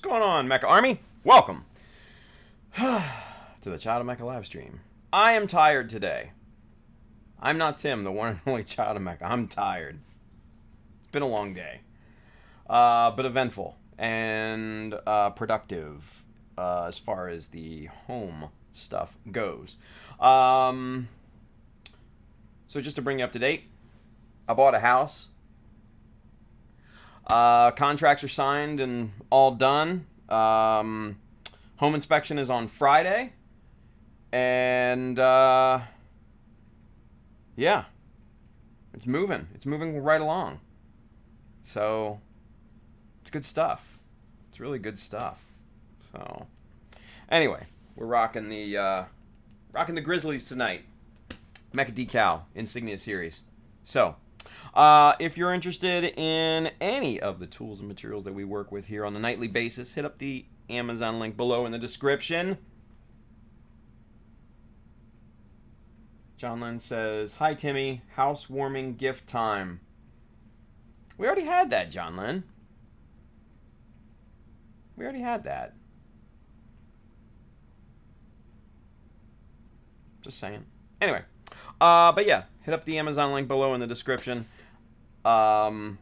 going on, Mecha Army? Welcome to the Child of Mecha live stream. I am tired today. I'm not Tim, the one and only Child of Mecha. I'm tired. It's been a long day. But eventful and productive as far as the home stuff goes. So just to bring you up to date, I bought a house. Contracts are signed and all done. Home inspection is on Friday. And, yeah. It's moving. It's moving right along. So, it's good stuff. It's really good stuff. So, anyway, we're rocking the Grizzlies tonight. Mecha Decal Insignia Series. So, if you're interested in any of the tools and materials that we work with here on a nightly basis, hit up the Amazon link below in the description. John Lynn says, "Hi Timmy, housewarming gift time." We already had that, John Lynn. We already had that. Just saying. Anyway, but yeah, hit up the Amazon link below in the description. But my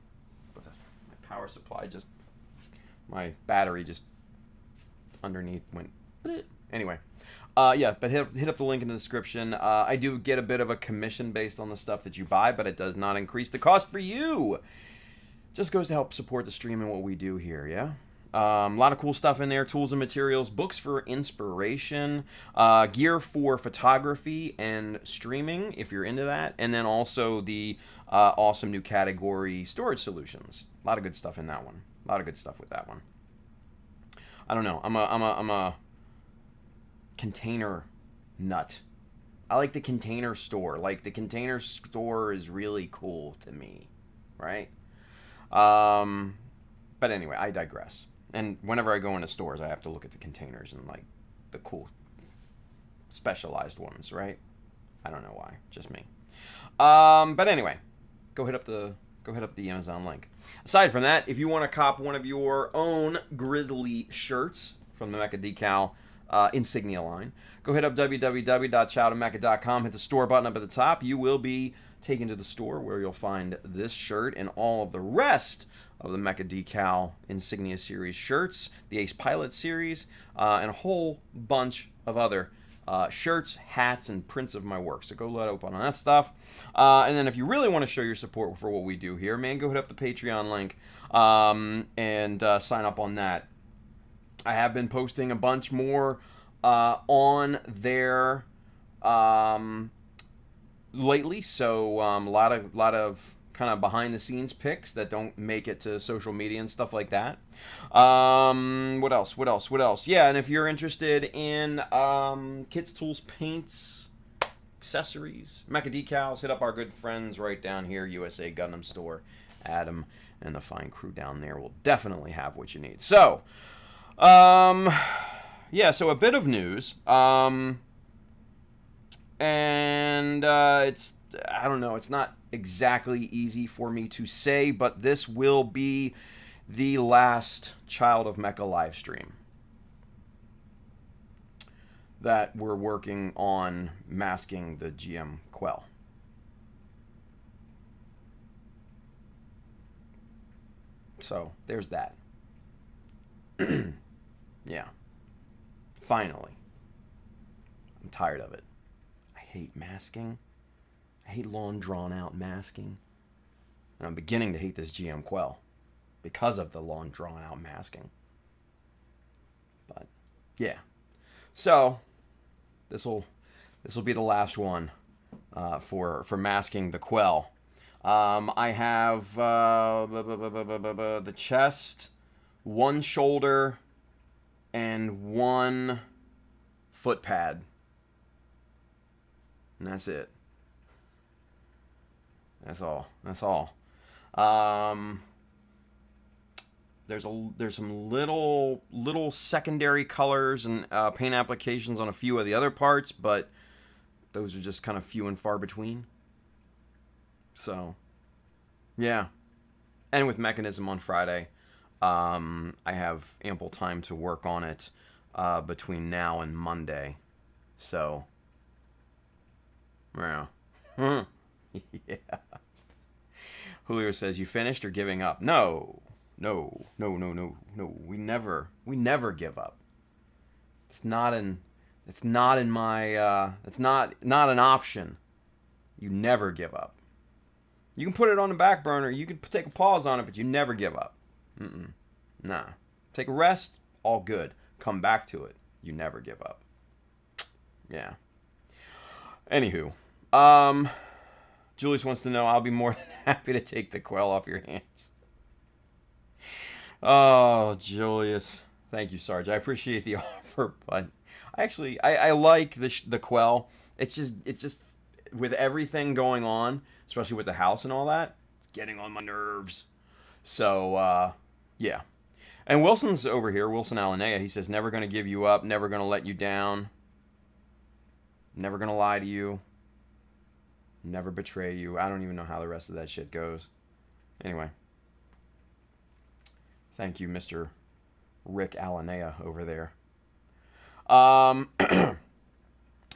power supply just, my battery just underneath went. Anyway, yeah, but hit up the link in the description. I do get a bit of a commission based on the stuff that you buy, but it does not increase the cost for you. Just goes to help support the stream and what we do here, yeah? A lot of cool stuff in there. Tools and materials, books for inspiration, gear for photography and streaming, if you're into that. And then also the awesome new category, storage solutions. A lot of good stuff in that one. A lot of good stuff with that one. I don't know. I'm a container nut. I like the container store. Like, the container store is really cool to me, right? But anyway, I digress. And whenever I go into stores, I have to look at the containers and, like, the cool specialized ones, right? I don't know why, just me. But anyway, go hit up the Amazon link. Aside from that, if you want to cop one of your own Grizzly shirts from the Mecha Decal Insignia line, go hit up www.childofmecha.com, hit the store button up at the top. You will be taken to the store where you'll find this shirt and all of the rest of the Mecha Decal Insignia Series shirts, the Ace Pilot Series, and a whole bunch of other shirts, hats, and prints of my work. So go let up on that stuff. And then if you really want to show your support for what we do here, man, go hit up the Patreon link and sign up on that. I have been posting a bunch more on there lately, so a lot of kind of behind the scenes pics that don't make it to social media and stuff like that. What else? Yeah, and if you're interested in kits, tools, paints, accessories, Mecha Decals, hit up our good friends right down here, USA Gundam Store. Adam and the fine crew down there will definitely have what you need. So, yeah, so a bit of news. And it's, I don't know, it's not exactly easy for me to say, but this will be the last Child of Mecha live stream that we're working on masking the GM Quel. So, there's that. Yeah. Finally. I'm tired of it. I hate masking. I hate long, drawn-out masking. And I'm beginning to hate this GM Quel because of the long, drawn-out masking. But, yeah. So, this will be the last one for masking the Quel. I have the chest, one shoulder, and one foot pad. And that's it. That's all. There's some little secondary colors and paint applications on a few of the other parts, but those are just kind of few and far between. So, yeah. And with Mechanism on Friday, I have ample time to work on it between now and Monday. So, yeah. Yeah. Julio says, you finished or giving up? No. We never give up. It's not in my, it's not an option. You never give up. You can put it on the back burner. You can take a pause on it, but you never give up. Nah. Take a rest. All good. Come back to it. You never give up. Yeah. Anywho. Julius wants to know, I'll be more than happy to take the Quel off your hands. Oh, Julius. Thank you, Sarge. I appreciate the offer, but I like the Quel. It's just with everything going on, especially with the house and all that, it's getting on my nerves. So, yeah. And Wilson's over here, Wilson Alanea. He says, never going to give you up, never going to let you down, never going to lie to you, never betray you. I don't even know how the rest of that shit goes. Anyway. Thank you, Mr. Rick Alanea over there.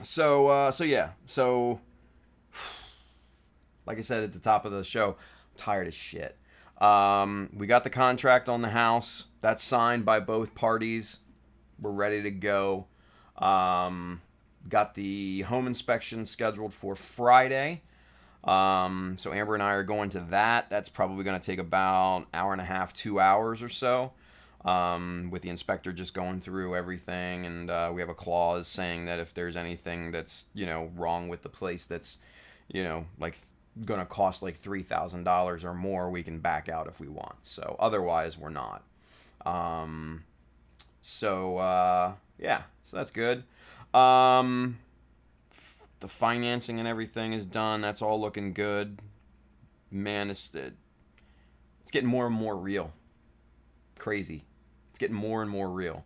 So yeah. So, like I said at the top of the show, I'm tired as shit. We got the contract on the house. That's signed by both parties. We're ready to go. Got the home inspection scheduled for Friday. So Amber and I are going to that. That's probably going to take about an hour and a half, 2 hours or so. With the inspector just going through everything, and we have a clause saying that if there's anything that's, wrong with the place that's, like going to cost like $3,000 or more, we can back out if we want. So otherwise we're not. Yeah, so that's good. The financing and everything is done. That's all looking good. Man, it's getting more and more real. Crazy. It's getting more and more real.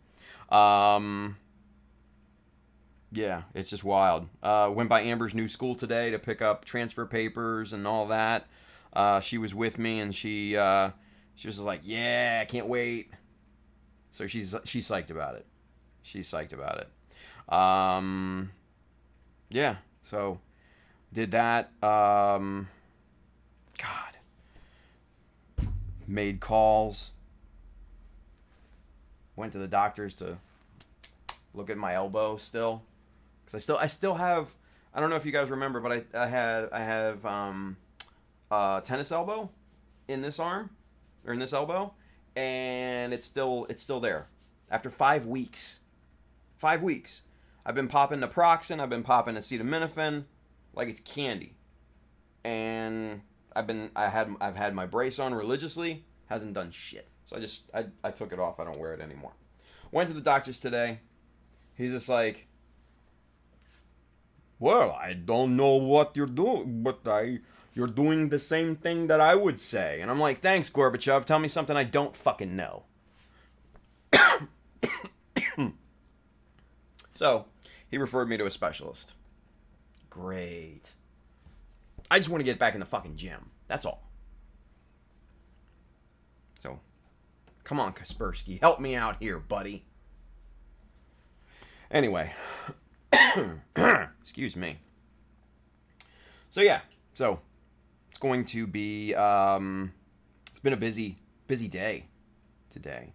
Yeah, it's just wild. Went by Amber's new school today to pick up transfer papers and all that. She was with me, and she was just like, yeah, I can't wait. So she's psyched about it. She's psyched about it. Yeah, so did that. God. Made calls. Went to the doctors to look at my elbow still. Because I still have, I don't know if you guys remember, but I have tennis elbow in this arm, or in this elbow, and it's still there. After 5 weeks. 5 weeks. I've been popping naproxen, I've been popping acetaminophen, like it's candy. And I've had my brace on religiously, hasn't done shit. So I took it off, I don't wear it anymore. Went to the doctor's today. He's just like, well, I don't know what you're doing, but you're doing the same thing that I would say. And I'm like, thanks, Gorbachev, tell me something I don't fucking know. So, he referred me to a specialist. Great. I just want to get back in the fucking gym. That's all. So, come on, Kaspersky. Help me out here, buddy. Anyway. Excuse me. So, yeah. So, it's going to be... it's been a busy day today.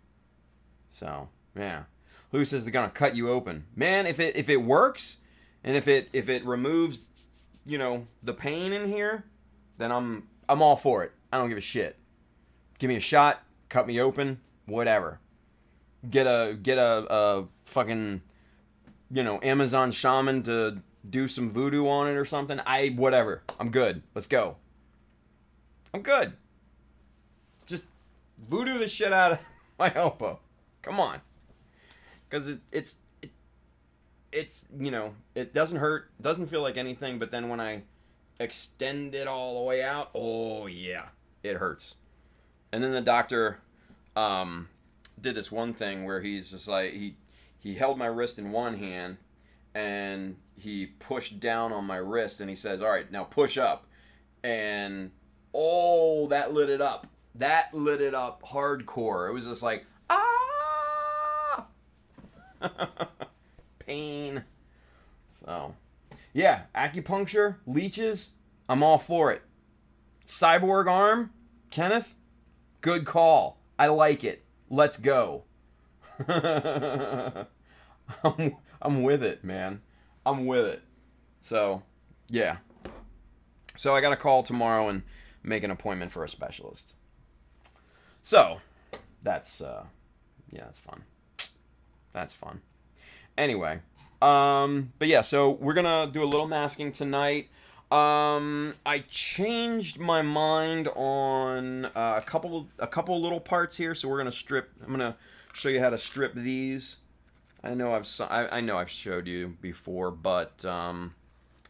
So, yeah. Lou says they're gonna cut you open. Man, if it works, and if it removes, the pain in here, then I'm all for it. I don't give a shit. Give me a shot, cut me open, whatever. Get a fucking, Amazon shaman to do some voodoo on it or something. Whatever. I'm good. Let's go. I'm good. Just voodoo the shit out of my elbow. Come on. Because it's it doesn't hurt, doesn't feel like anything, but then when I extend it all the way out, oh yeah, it hurts. And then the doctor did this one thing where he's just like, he held my wrist in one hand and he pushed down on my wrist and he says, all right, now push up. And that lit it up. That lit it up hardcore. It was just like, ah! Pain. So, yeah, acupuncture, leeches, I'm all for it. Cyborg arm, Kenneth, good call. I like it. Let's go. I'm with it, man. I'm with it. So, yeah. So I got to call tomorrow and make an appointment for a specialist. So, that's yeah, that's fun. That's fun. Anyway, but yeah, so we're gonna do a little masking tonight. I changed my mind on a couple little parts here, so we're gonna strip. I'm gonna show you how to strip these. I know I've showed you before, but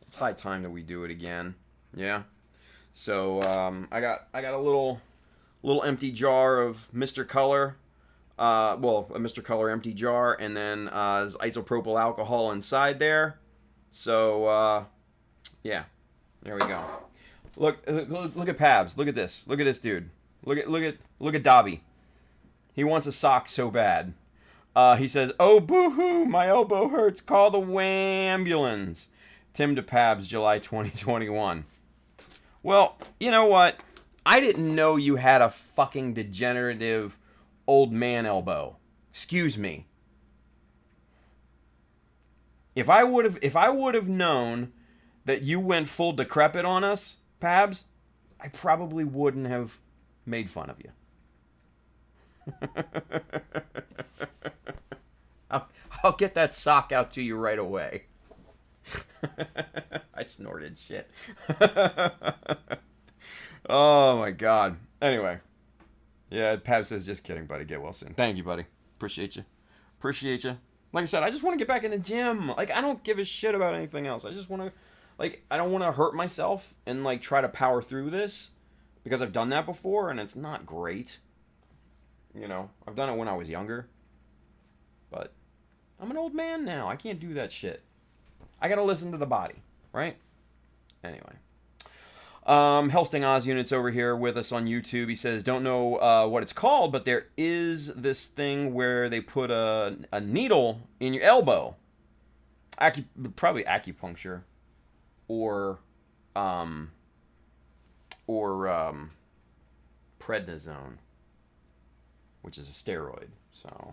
it's high time that we do it again. Yeah. So I got a little empty jar of Mr. Color. Well, a Mr. Color empty jar, and then there's isopropyl alcohol inside there. So yeah, there we go. Look at Pabs. Look at this. Look at this dude. Look at Dobby. He wants a sock so bad. He says, "Oh boo-hoo, my elbow hurts. Call the wambulance." Tim to Pabs, July 2021. Well, you know what? I didn't know you had a fucking degenerative old man elbow. Excuse me. If I would have known that you went full decrepit on us, Pabs, I probably wouldn't have made fun of you. I'll get that sock out to you right away. I snorted shit. Oh my god. Anyway. Yeah, Pab says, just kidding, buddy. Get well soon. Thank you, buddy. Appreciate you. Appreciate you. Like I said, I just want to get back in the gym. Like, I don't give a shit about anything else. I just want to, like, I don't want to hurt myself and, like, try to power through this. Because I've done that before, and it's not great. You know, I've done it when I was younger. But I'm an old man now. I can't do that shit. I gotta listen to the body, right? Anyway. Helsting Oz Units over here with us on YouTube. He says, don't know what it's called, but there is this thing where they put a needle in your elbow. Probably acupuncture. Or prednisone, which is a steroid. So,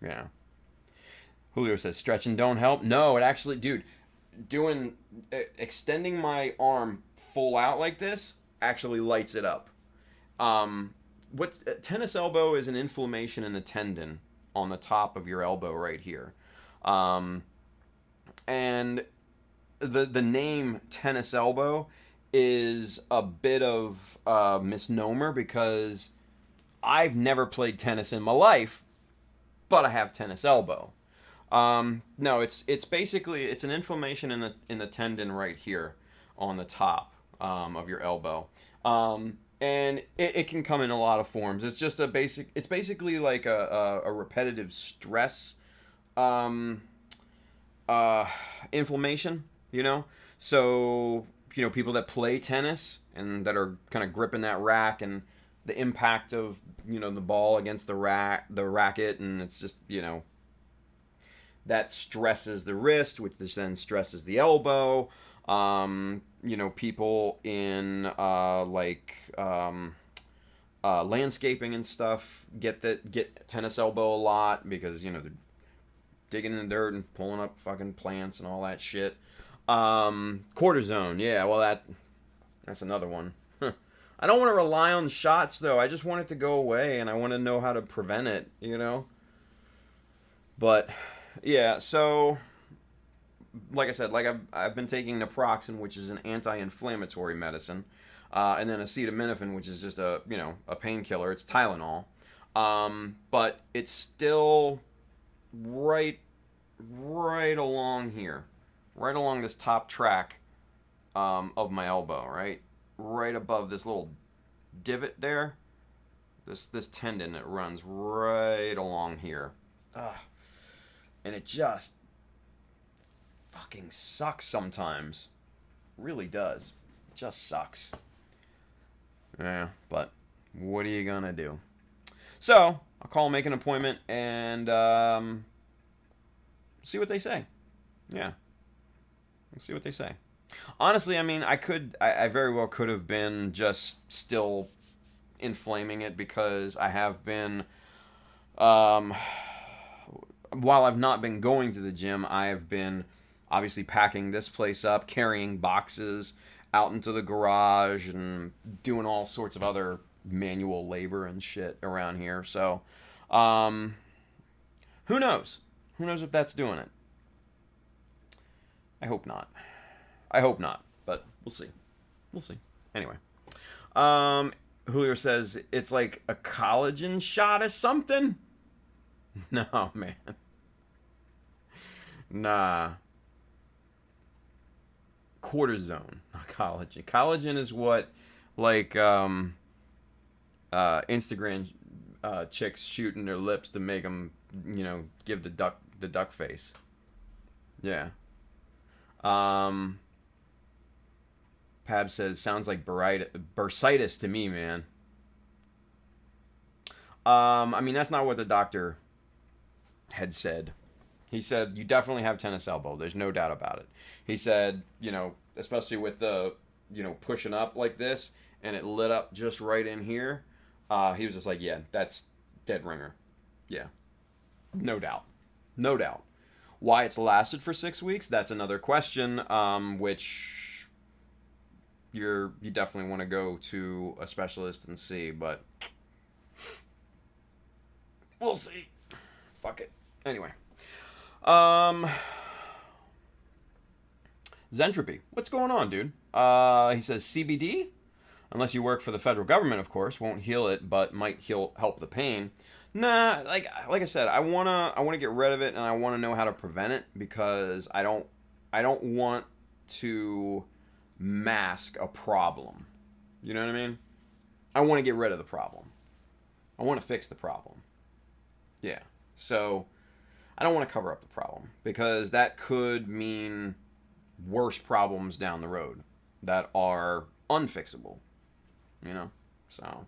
yeah. Julio says, stretching don't help. No, it actually, dude, extending my arm full out like this actually lights it up. Tennis elbow is an inflammation in the tendon on the top of your elbow right here. And the name tennis elbow is a bit of a misnomer because I've never played tennis in my life, but I have tennis elbow. No, it's basically an inflammation in the tendon right here on the top of your elbow, and it can come in a lot of forms. It's just it's basically like a repetitive stress inflammation, you know. So, you know, people that play tennis and that are kind of gripping that rack and the impact of, you know, the ball against the racket, and it's just, you know, that stresses the wrist, which then stresses the elbow. You know, people in landscaping and stuff get tennis elbow a lot because, you know, they're digging in the dirt and pulling up fucking plants and all that shit. Cortisone, yeah, well that's another one. I don't want to rely on shots though. I just want it to go away, and I want to know how to prevent it, you know. But yeah, so like I said, like I've been taking naproxen, which is an anti-inflammatory medicine, and then acetaminophen, which is just a painkiller. It's Tylenol, but it's still right along here, right along this top track of my elbow, right above this little divot there. This tendon that runs right along here. Ugh. And it just fucking sucks sometimes. Really does. It just sucks. Yeah, but What are you gonna do? So I'll call, make an appointment, and see what they say. Yeah, let's see what they say. Honestly, I mean, I very well could have been just still inflaming it because I have been, um, while I've not been going to the gym, I have been obviously packing this place up, carrying boxes out into the garage, and doing all sorts of other manual labor and shit around here. So, um, who knows? Who knows if that's doing it? I hope not. I hope not, but we'll see. We'll see. Anyway, Julio says it's like a collagen shot or something. No, man. Nah. Cortisone, not collagen. Collagen is what, like, Instagram chicks shooting their lips to make them, give the duck face. Yeah. Pab says sounds like bursitis to me, man. I mean, that's not what the doctor had said. He said you definitely have tennis elbow. There's no doubt about it. He said, especially with the, pushing up like this, and it lit up just right in here. He was just like, yeah, that's dead ringer. Yeah, no doubt, no doubt. Why it's lasted for 6 weeks? That's another question. Which you definitely want to go to a specialist and see, but we'll see. Fuck it. Anyway. Zentropy. What's going on, dude? He says CBD, unless you work for the federal government, of course, won't heal it, but might help the pain. Nah, like I said, I wanna get rid of it, and I wanna know how to prevent it, because I don't want to mask a problem. You know what I mean? I want to get rid of the problem. I want to fix the problem. Yeah. So I don't want to cover up the problem, because that could mean worse problems down the road that are unfixable. So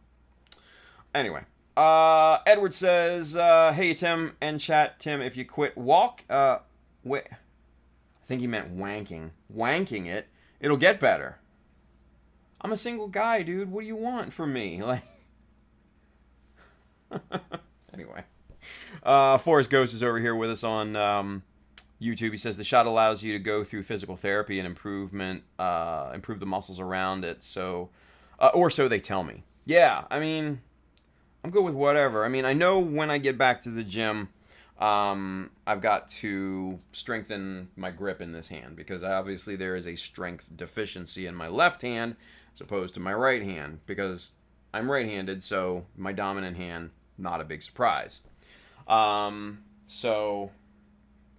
anyway, Edward says, hey Tim and chat. Tim, if you quit I think he meant wanking it, it'll get better. I'm a single guy, dude. What do you want from me? Like, anyway. Forrest Ghost is over here with us on YouTube. He says the shot allows you to go through physical therapy and improve the muscles around it. So, or so they tell me. Yeah, I mean, I'm good with whatever. I mean, I know when I get back to the gym, I've got to strengthen my grip in this hand, because obviously there is a strength deficiency in my left hand as opposed to my right hand, because I'm right-handed, so my dominant hand, not a big surprise. So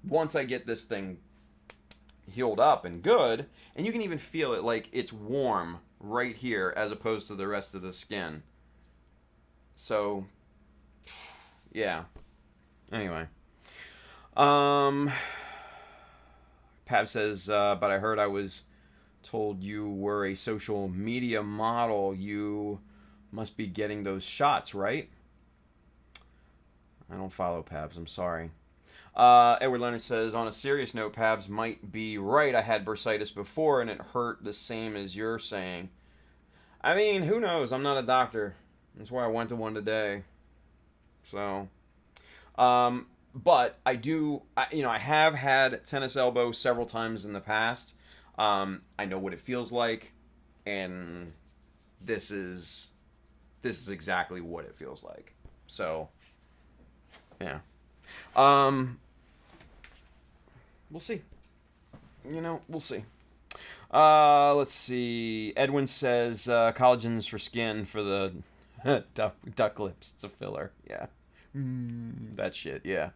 once I get this thing healed up and good, and you can even feel it, like it's warm right here as opposed to the rest of the skin. So, yeah. Anyway. Pav says, but I heard I was told you were a social media model. You must be getting those shots, right? I don't follow Pabs. I'm sorry. Edward Leonard says, on a serious note, Pabs might be right. I had bursitis before, and it hurt the same as you're saying. I mean, who knows? I'm not a doctor. That's why I went to one today. So, but I have had tennis elbow several times in the past. I know what it feels like, and this is exactly what it feels like. So, yeah. We'll see. We'll see. Let's see. Edwin says collagen's for skin for the duck lips. It's a filler. Yeah. That shit. Yeah.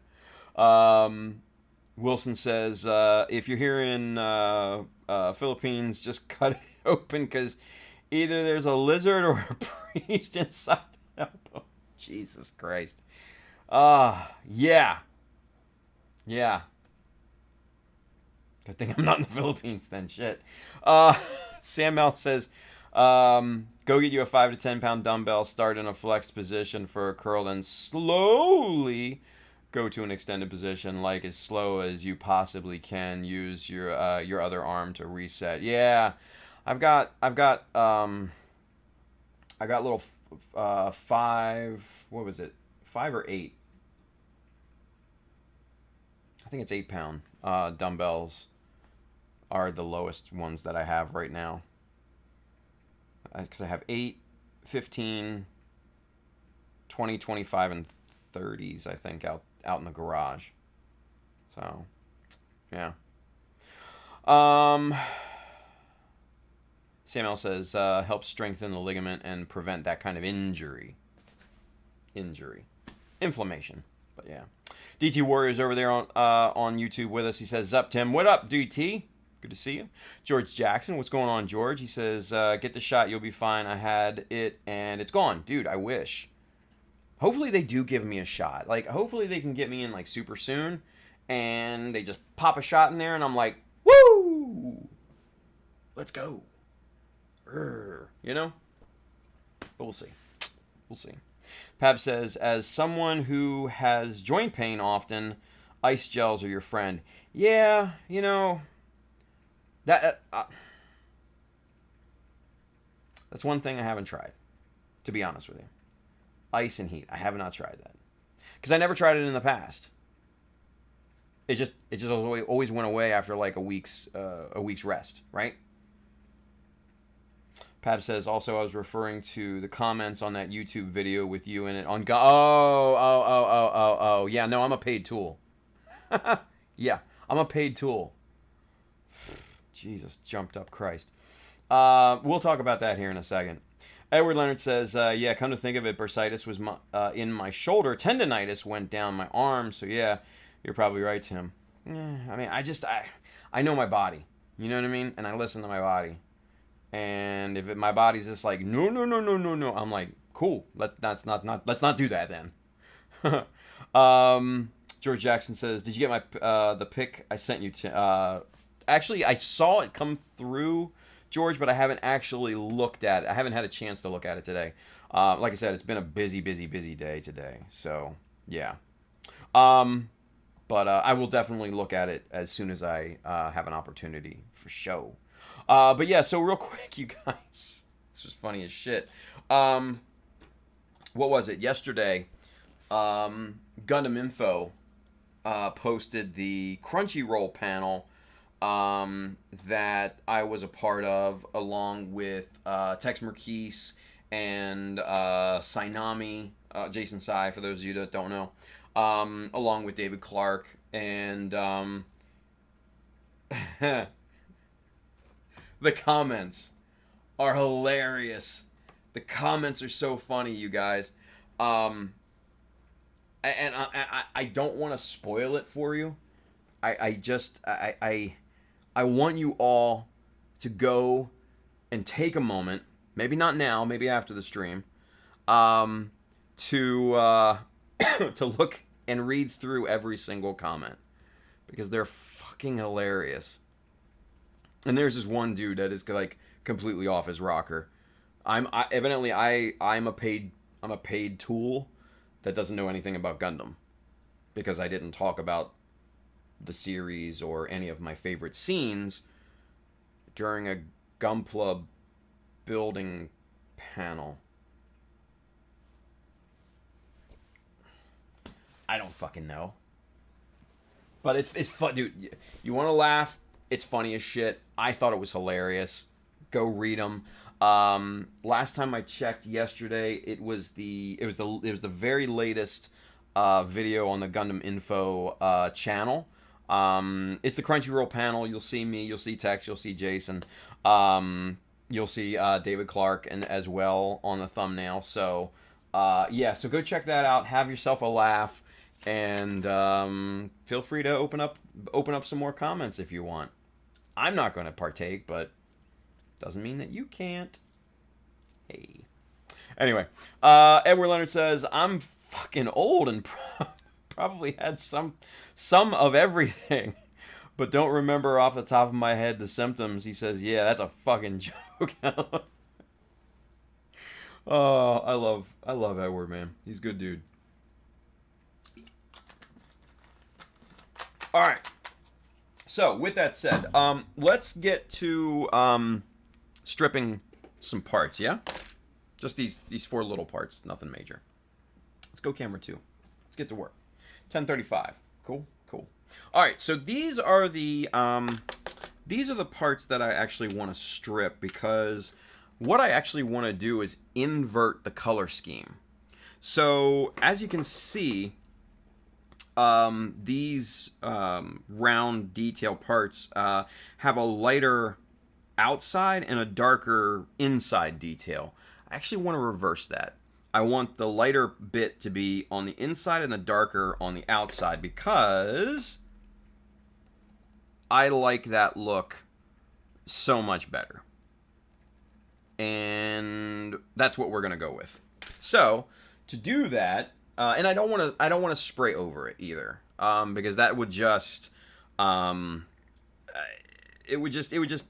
Wilson says if you're here in Philippines, just cut it open, because either there's a lizard or a priest inside the elbow. Jesus Christ. Yeah. Yeah. Good thing I'm not in the Philippines then. Shit. Sam Mel says, cut Go get you a 5 to 10 pound dumbbell, start in a flex position for a curl, then slowly go to an extended position, like as slow as you possibly can. Use your other arm to reset. Yeah, I've got little 5. What was it? 5 or 8? I think it's 8-pound dumbbells are the lowest ones that I have right now. Because I have 8, 15, 20, 25, and 30s, I think, out in the garage. So, yeah. Samuel says, helps strengthen the ligament and prevent that kind of injury. Inflammation. But yeah. DT Warrior's over there on YouTube with us. He says, "Zup, Tim." What up, DT? Good to see you. George Jackson, what's going on, George? He says, "Get the shot, you'll be fine. I had it and it's gone." Dude, I wish. Hopefully they do give me a shot. Like, hopefully they can get me in, like, super soon. And they just pop a shot in there and I'm like, woo! Let's go. You know? But we'll see. We'll see. Pab says, "As someone who has joint pain often, ice gels are your friend." Yeah, you know, that's one thing I haven't tried, to be honest with you. Ice and heat. I have not tried that. Because I never tried it in the past. It just always went away after like a week's rest, right? Pab says, "Also, I was referring to the comments on that YouTube video with you in it on Oh. Yeah, no, I'm a paid tool. Yeah, I'm a paid tool. Jesus, jumped up Christ. We'll talk about that here in a second. Edward Leonard says, "Yeah, come to think of it, bursitis was in my shoulder. Tendonitis went down my arm. So yeah, you're probably right, Tim." I mean, I know my body. You know what I mean? And I listen to my body. And if my body's just like, no, I'm like, cool. Let's not do that then. George Jackson says, "Did you get my the pic I sent you to?" Actually, I saw it come through, George, but I haven't actually looked at it. I haven't had a chance to look at it today. Like I said, it's been a busy day today. So yeah. But I will definitely look at it as soon as I have an opportunity for show. But yeah, so real quick, you guys, this was funny as shit. What was it? Yesterday, Gundam Info posted the Crunchyroll panel that I was a part of, along with Tex Merquise and Sainami, Jason Sai, for those of you that don't know, along with David Clark, and the comments are hilarious. The comments are so funny, you guys. And I don't want to spoil it for you. I want you all to go and take a moment, maybe not now, maybe after the stream, to to look and read through every single comment, because they're fucking hilarious. And there's this one dude that is like completely off his rocker. I'm a paid tool that doesn't know anything about Gundam, because I didn't talk about the series or any of my favorite scenes during a Gunpla building panel. I don't fucking know. But it's fun, dude. You want to laugh? It's funny as shit. I thought it was hilarious. Go read them. Last time I checked yesterday, it was the very latest video on the Gundam Info channel. It's the Crunchyroll panel. You'll see me, you'll see Tex, you'll see Jason, you'll see David Clark and as well on the thumbnail. So yeah, so go check that out. Have yourself a laugh, and feel free to open up some more comments if you want. I'm not going to partake, but doesn't mean that you can't. Hey. Anyway, Edward Leonard says, "I'm fucking old and probably had some of everything, but don't remember off the top of my head the symptoms." He says, "Yeah, that's a fucking joke." Oh, I love Edward, man. He's a good dude. All right. So, with that said, let's get to stripping some parts, yeah? Just these four little parts, nothing major. Let's go camera 2. Let's get to work. 10:35. Cool, cool. All right, so these are the parts that I actually want to strip, because what I actually want to do is invert the color scheme. So, as you can see, these round detail parts have a lighter outside and a darker inside detail. I actually want to reverse that. I want the lighter bit to be on the inside and the darker on the outside, because I like that look so much better. And that's what we're gonna go with. So to do that, and I don't want to spray over it either, because that would just it would just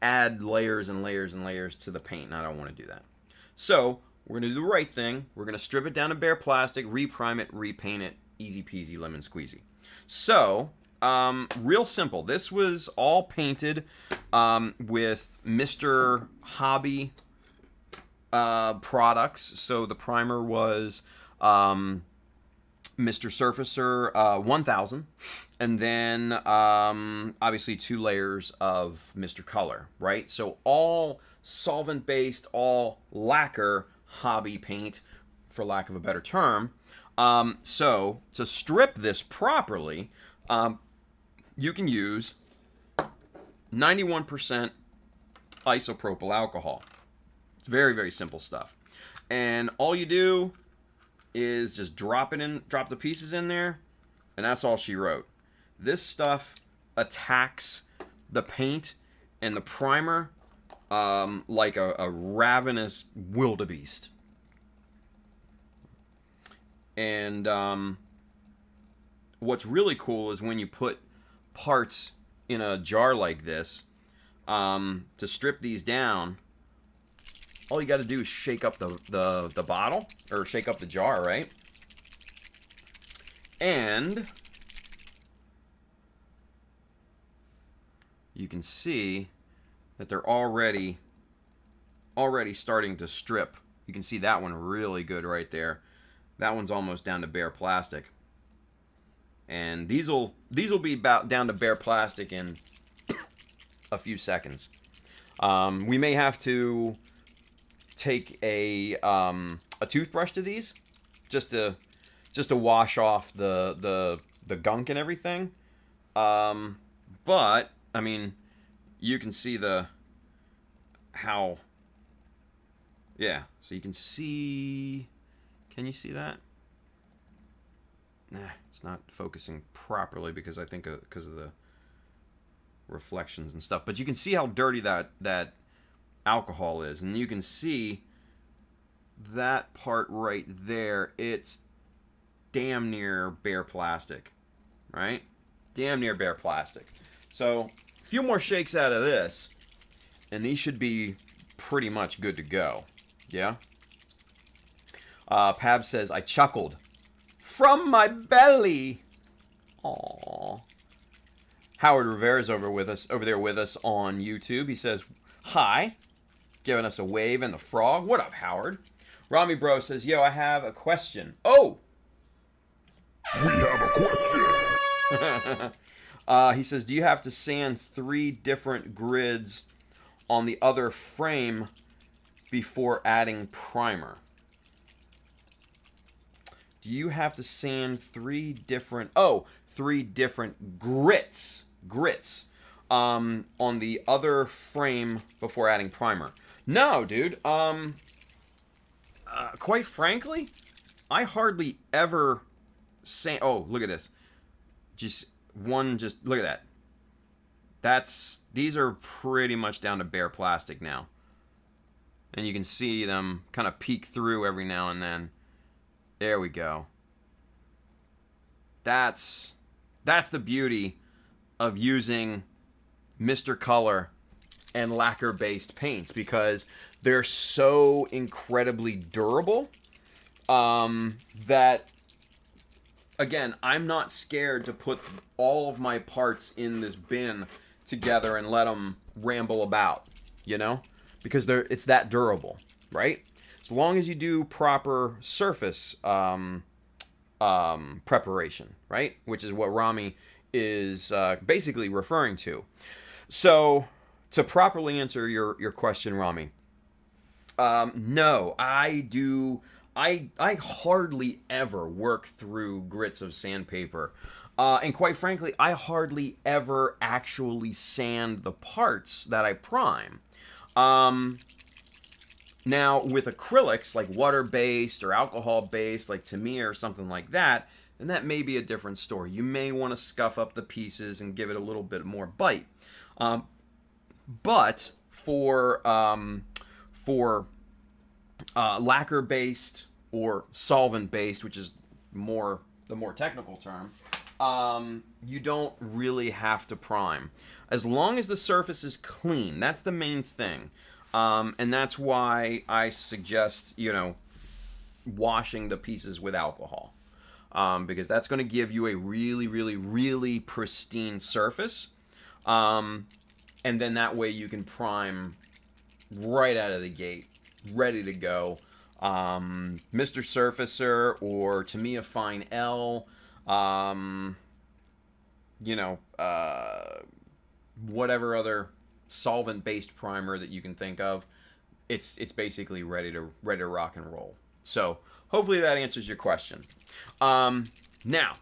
add layers and layers and layers to the paint, and I don't want to do that. So we're going to do the right thing. We're going to strip it down to bare plastic, reprime it, repaint it, easy peasy, lemon squeezy. So, real simple. This was all painted with Mr. Hobby products. So the primer was Mr. Surfacer 1000, and then obviously 2 layers of Mr. Color, right? So all solvent-based, all lacquer hobby paint, for lack of a better term. So to strip this properly, you can use 91% isopropyl alcohol. It's very, very simple stuff. And all you do is just drop the pieces in there, and that's all she wrote. This stuff attacks the paint and the primer like a ravenous wildebeest. And what's really cool is when you put parts in a jar like this, to strip these down, all you got to do is shake up the bottle, or shake up the jar, right? And you can see that they're already starting to strip. You can see that one really good right there. That one's almost down to bare plastic. And these'll be about down to bare plastic in a few seconds. We may have to take a toothbrush to these just to wash off the gunk and everything. But I mean, you can see yeah, so you can see, can you see that? Nah, it's not focusing properly because I think because of the reflections and stuff. But you can see how dirty that alcohol is, and you can see that part right there. It's damn near bare plastic, right? Damn near bare plastic. So a few more shakes out of this, and these should be pretty much good to go. Yeah. Pab says, I chuckled from my belly. Aww. Howard Rivera's over there with us on YouTube. He says, hi, giving us a wave and the frog. What up, Howard? Rami Bro says, yo, I have a question. Oh! We have a question. He says, do you have to sand 3 different grids on the other frame before adding primer? Do you have to sand 3 different grits on the other frame before adding primer? No, dude. Quite frankly, I hardly ever sand. Oh, look at this. Just look at that. These are pretty much down to bare plastic now. And you can see them kind of peek through every now and then. There we go. That's the beauty of using Mr. Color and lacquer-based paints because they're so incredibly durable that, again, I'm not scared to put all of my parts in this bin together and let them ramble about, you know? Because it's that durable, right? As long as you do proper surface preparation, right? Which is what Rami is basically referring to. So, to properly answer your question, Rami, no, I hardly ever work through grits of sandpaper. And quite frankly, I hardly ever actually sand the parts that I prime. Now, with acrylics, like water-based or alcohol-based, like Tamiya or something like that, then that may be a different story. You may want to scuff up the pieces and give it a little bit more bite. But for lacquer-based or solvent-based, which is the more technical term, you don't really have to prime. As long as the surface is clean, that's the main thing. And that's why I suggest, washing the pieces with alcohol. Because that's going to give you a really, really, really pristine surface. And then that way you can prime right out of the gate, ready to go. Mr. Surfacer or Tamiya Fine L, whatever other solvent-based primer that you can think of, it's basically ready to rock and roll. So hopefully that answers your question. Now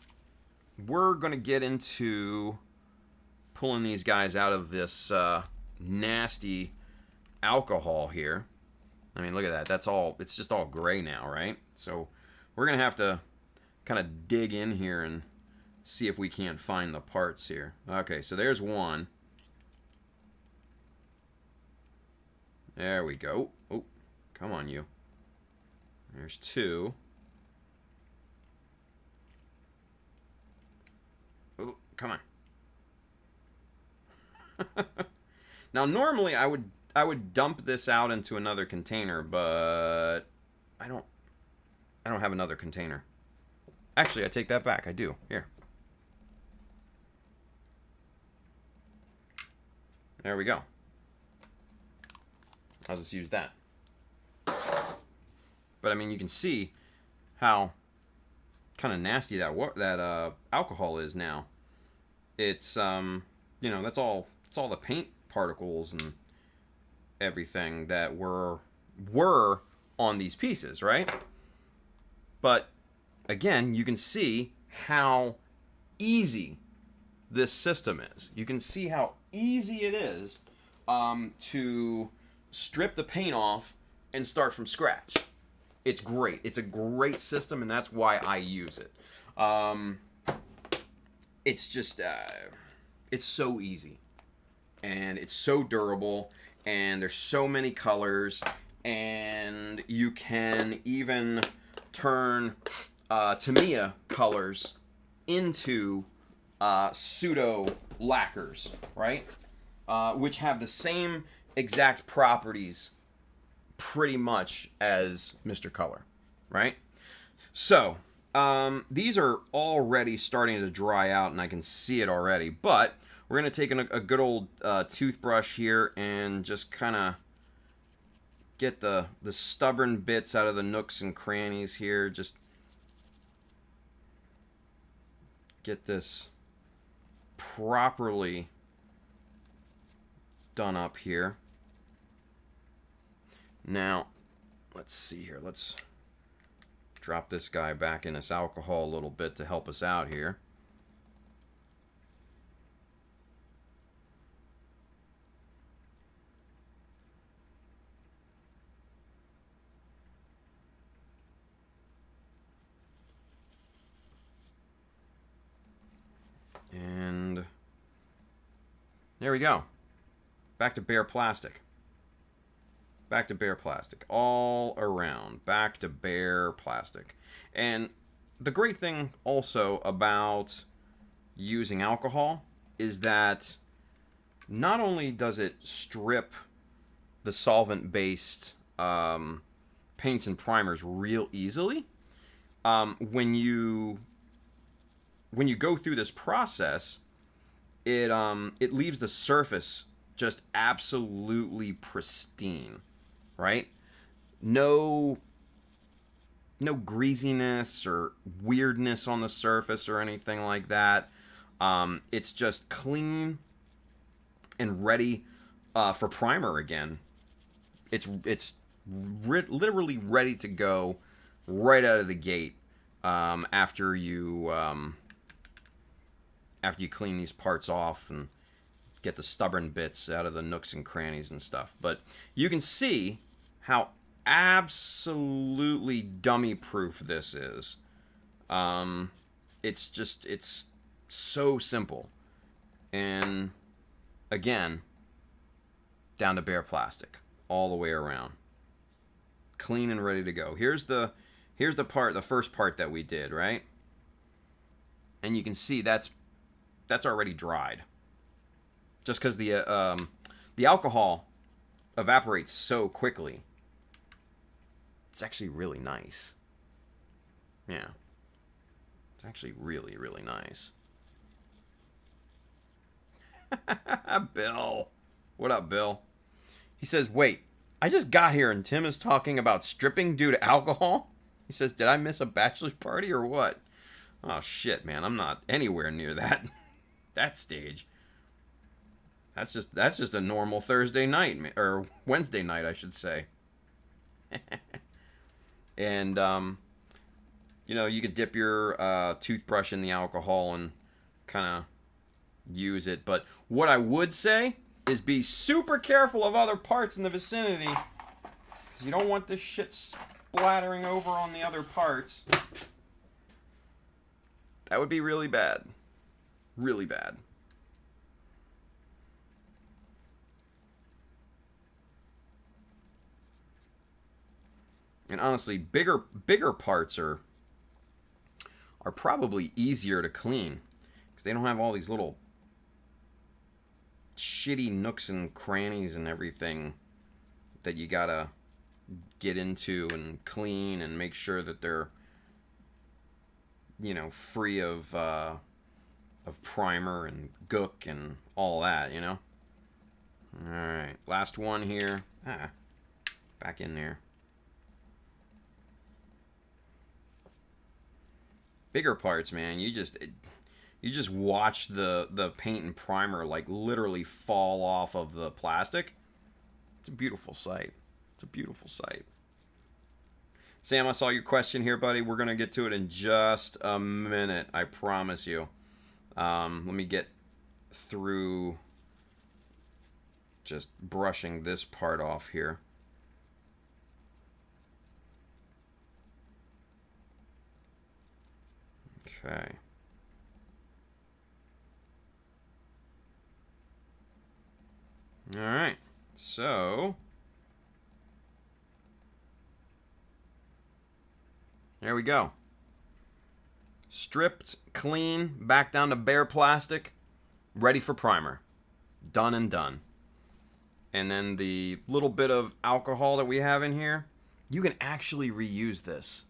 we're gonna get into pulling these guys out of this nasty alcohol here. I mean, look at that. It's just all gray now, right? So we're gonna have to kind of dig in here and see if we can't find the parts here. Okay, so there's one. There we go. Oh, come on, you. There's two. Oh, come on. Now, normally I would dump this out into another container, but I don't have another container. Actually, I take that back. I do. Here. There we go. I'll just use that. But I mean, you can see how kind of nasty that alcohol is now. It's that's all the paint particles and everything that were on these pieces, right? But again, you can see how easy this system is. You can see how easy it is to strip the paint off and start from scratch. It's great. It's a great system, and that's why I use it. It's just, it's so easy, and it's so durable, and there's so many colors, and you can even turn Tamiya colors into pseudo lacquers, right? Which have the same exact properties pretty much as Mr. Color, right? So these are already starting to dry out, and I can see it already, but we're going to take a good old toothbrush here and just kind of get the stubborn bits out of the nooks and crannies here. Just get this properly done up here. Now, let's see here. Let's drop this guy back in this alcohol a little bit to help us out here. And there we go. Back to bare plastic. Back to bare plastic. All around. Back to bare plastic. And the great thing also about using alcohol is that not only does it strip the solvent-based paints and primers real easily, when you go through this process, it leaves the surface just absolutely pristine, right? No greasiness or weirdness on the surface or anything like that. It's just clean and ready for primer again. It's literally ready to go right out of the gate after you clean these parts off and get the stubborn bits out of the nooks and crannies and stuff. But you can see how absolutely dummy proof this is. It's so simple, and again, down to bare plastic all the way around, clean and ready to go. Here's the first part that we did, right? And you can see that's already dried, just because the alcohol evaporates so quickly. It's actually really nice. Yeah. It's actually really, really nice. Bill. What up, Bill? He says, wait, I just got here and Tim is talking about stripping due to alcohol? He says, did I miss a bachelor's party or what? Oh, shit, man. I'm not anywhere near that stage. That's just a normal Thursday night, or Wednesday night, I should say. And, you could dip your toothbrush in the alcohol and kind of use it. But what I would say is be super careful of other parts in the vicinity, because you don't want this shit splattering over on the other parts. That would be really bad. Really bad. And honestly, bigger parts are probably easier to clean, because they don't have all these little shitty nooks and crannies and everything that you gotta get into and clean and make sure that they're, free of primer and gook and all that, All right, last one here. Back in there. Bigger parts, man, you just watch the paint and primer like literally fall off of the plastic. It's a beautiful sight. It's a beautiful sight. Sam, I saw your question here, buddy. We're gonna get to it in just a minute, I promise you. Let me get through just brushing this part off here. Okay. All right. So there we go. Stripped, clean, back down to bare plastic, ready for primer. Done and done. And then the little bit of alcohol that we have in here, you can actually reuse this.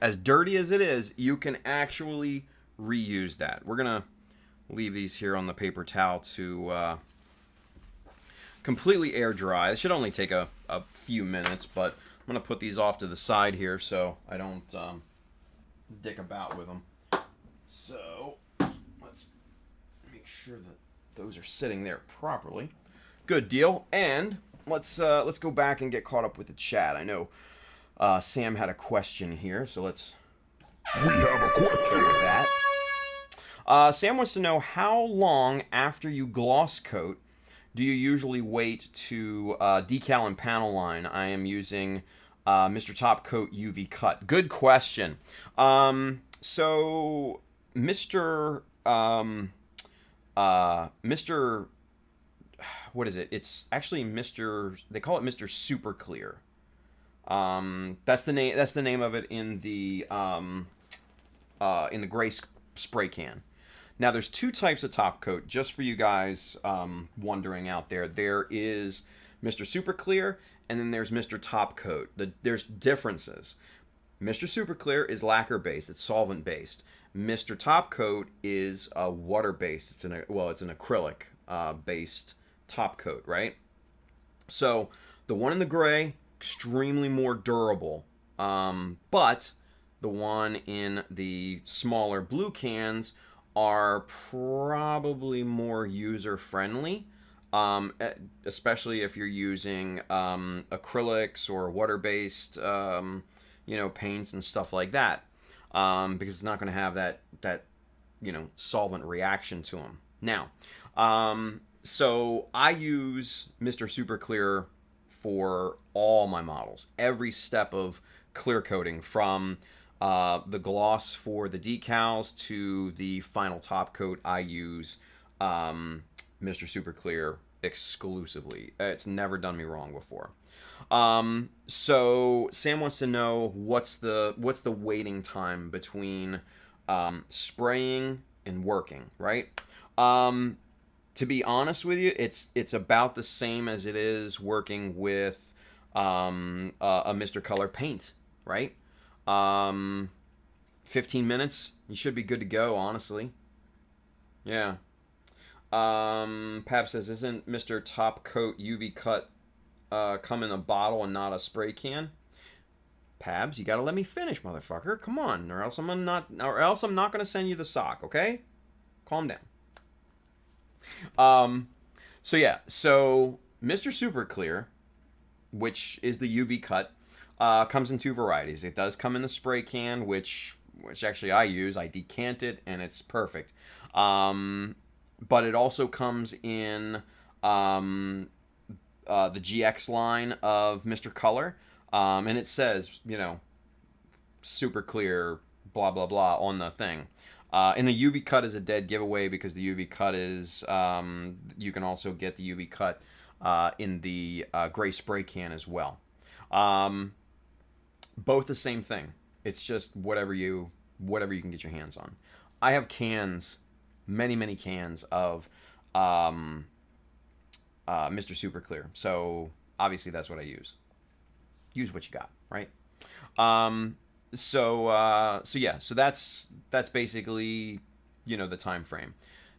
As dirty as it is, you can actually reuse that. We're going to leave these here on the paper towel to completely air dry. It should only take a few minutes, but I'm going to put these off to the side here so I don't dick about with them. So let's make sure that those are sitting there properly. Good deal. And let's go back and get caught up with the chat. I know Sam had a question here, so let's. We have a question. That. Sam wants to know, how long after you gloss coat do you usually wait to decal and panel line? I am using Mr. Top Coat UV Cut. Good question. So Mr. What is it? It's actually Mr. They call it Mr. Super Clear. That's the name. That's the name of it in the gray spray can. Now, there's two types of top coat, just for you guys wondering out there. There is Mr. Super Clear, and then there's Mr. Top Coat. There's differences. Mr. Super Clear is lacquer-based. It's solvent-based. Mr. Top Coat is water-based. It's an acrylic based top coat, right? So the one in the gray, extremely more durable. But the one in the smaller blue cans are probably more user-friendly, especially if you're using acrylics or water-based, paints and stuff like that, because it's not going to have that solvent reaction to them. Now, so I use Mr. Super Clear for all my models, every step of clear coating, from the gloss for the decals to the final top coat. I use Mr. Super Clear exclusively. It's never done me wrong before. So Sam wants to know what's the waiting time between spraying and working, right? To be honest with you, it's about the same as it is working with a Mr. Color paint, right? 15 minutes, you should be good to go, honestly. Yeah. Pab says, isn't Mr. Top Coat UV Cut come in a bottle and not a spray can? Pabs, you gotta let me finish, motherfucker. Come on, or else I'm not gonna send you the sock, okay? Calm down. So Mr. Super Clear, which is the UV Cut, comes in two varieties. It does come in the spray can, which actually I use. I decant it, and it's perfect. But it also comes in the GX line of Mr. Color, and it says, Super Clear, blah, blah, blah, on the thing. And the UV Cut is a dead giveaway, because the UV Cut is, you can also get the UV Cut in the gray spray can as well. Both the same thing. It's just whatever you can get your hands on. I have cans, many cans of Mr. Super Clear. So obviously that's what I use. Use what you got, right? So that's basically, the time frame.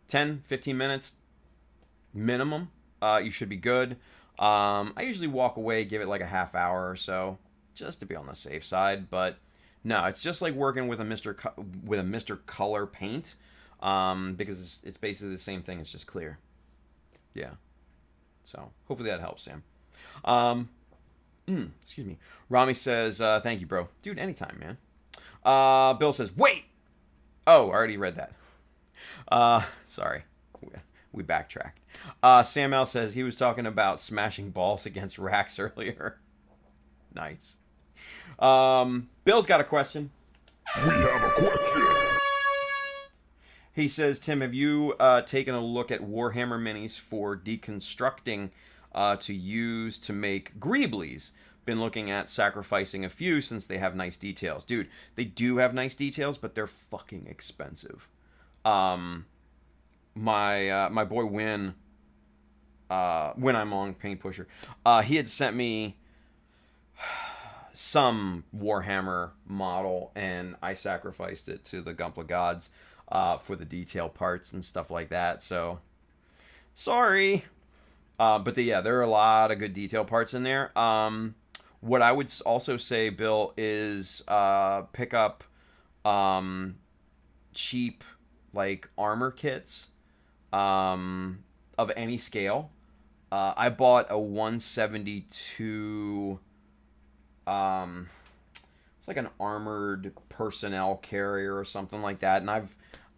10-15 minutes minimum. You should be good. I usually walk away, give it like a half hour or so, just to be on the safe side. But no, it's just like working with a Mr. Color paint, because it's basically the same thing. It's just clear. Yeah. So hopefully that helps, Sam. Excuse me. Rami says, thank you, bro. Dude, anytime, man. Bill says, wait! Oh, I already read that. Sorry. We backtracked. Sam L says he was talking about smashing balls against racks earlier. Nice. Bill's got a question. We have a question. He says, Tim, have you taken a look at Warhammer minis for deconstructing to use to make Greeblies? Been looking at sacrificing a few since they have nice details. Dude, they do have nice details, but they're fucking expensive. My boy Win, when I'm on Paint Pusher, he had sent me some Warhammer model, and I sacrificed it to the Gunpla Gods for the detail parts and stuff like that. So, sorry. But there are a lot of good detail parts in there. What I would also say, Bill, is pick up cheap, like, armor kits of any scale. I bought a 172... it's like an armored personnel carrier or something like that, and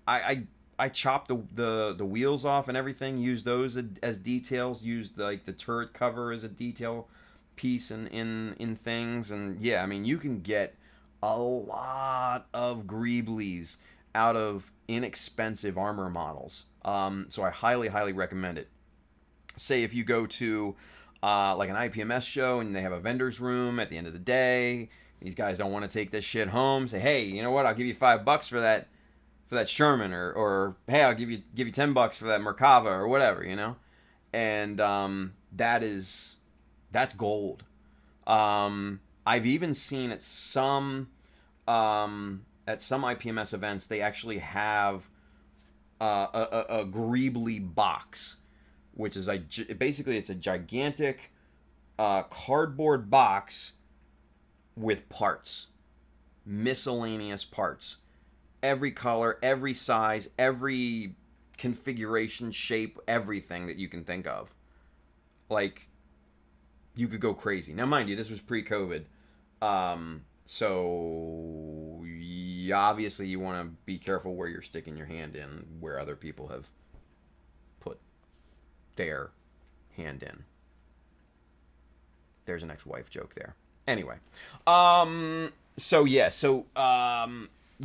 I chopped the wheels off and everything, used those as details, used the turret cover as a detail piece in things. And yeah, I mean, you can get a lot of Greeblies out of inexpensive armor models. So I highly recommend it. Say if you go to like an IPMS show and they have a vendor's room at the end of the day, these guys don't want to take this shit home. Say, hey, you know what? I'll give you $5 for that Sherman, or hey, I'll give you $10 for that Merkava or whatever, you know, and that's gold. I've even seen at some IPMS events they actually have a Greebly box, which is basically it's a gigantic cardboard box with parts, miscellaneous parts, every color, every size, every configuration, shape, everything that you can think of. Like, you could go crazy. Now, mind you, this was pre-COVID, so obviously you want to be careful where you're sticking your hand in, where other people have put their hand in. There's an ex-wife joke there. Anyway,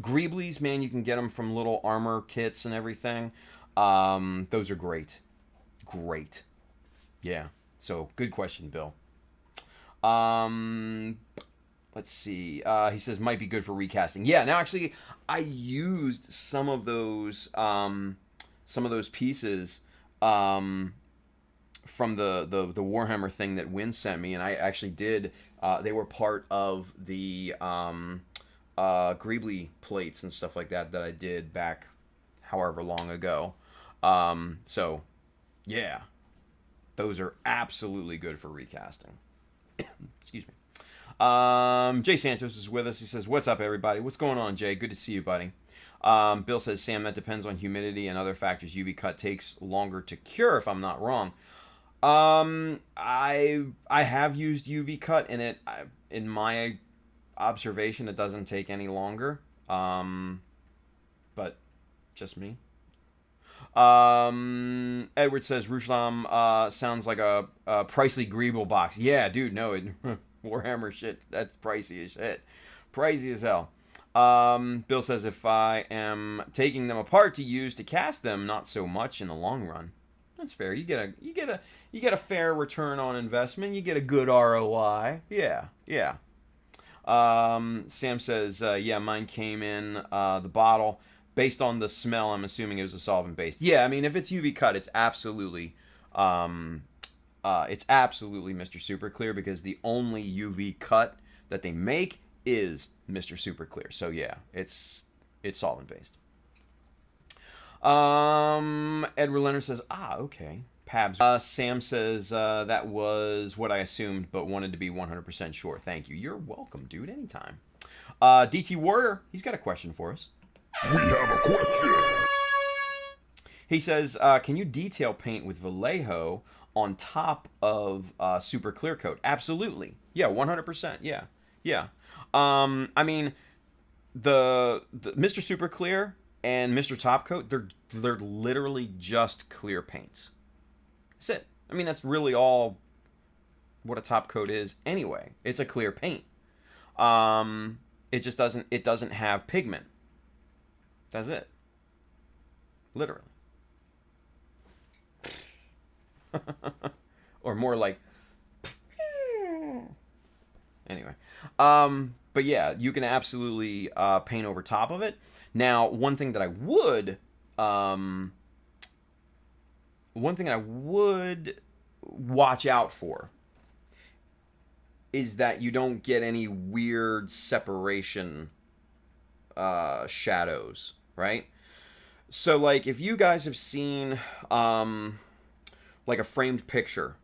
Greeblies, man, you can get them from little armor kits and everything. Those are great. Yeah. So good question, Bill. Let's see. He says might be good for recasting. Yeah. Now, actually, I used some of those pieces from the Warhammer thing that Win sent me, and I actually did. They were part of the Greebly plates and stuff like that I did back however long ago. So, yeah, those are absolutely good for recasting. Excuse me. Jay Santos is with us. He says, "What's up, everybody? What's going on, Jay? Good to see you, buddy." Bill says, "Sam, that depends on humidity and other factors. UV cut takes longer to cure, if I'm not wrong." I have used UV cut, and in my observation, it doesn't take any longer. But just me. Edward says Ruslam sounds like a pricey Greeble box. Yeah, dude, no, Warhammer shit, that's pricey as shit. Pricey as hell. Bill says if I am taking them apart to use to cast them, not so much in the long run. That's fair. You get a fair return on investment. You get a good ROI. Yeah. Sam says, yeah, mine came in the bottle. Based on the smell, I'm assuming it was a solvent-based. Yeah, I mean, if it's UV cut, it's absolutely Mr. Super Clear, because the only UV cut that they make is Mr. Super Clear. So yeah, it's solvent-based. Edward Leonard says, okay. Pabs. Sam says, that was what I assumed, but wanted to be 100% sure. Thank you. You're welcome, dude. Anytime. DT Warrior, he's got a question for us. We have a question. He says, can you detail paint with Vallejo on top of Super Clear Coat? Absolutely. Yeah, 100%. Yeah. I mean, the Mr. Super Clear and Mr. Top Coat, they're literally just clear paints. That's it. I mean, that's really all what a top coat is anyway. It's a clear paint. It just doesn't have pigment. That's it. Literally. Or more like anyway. But yeah, you can absolutely paint over top of it. Now, one thing I would watch out for is that you don't get any weird separation shadows, right? So, like, if you guys have seen like a framed picture,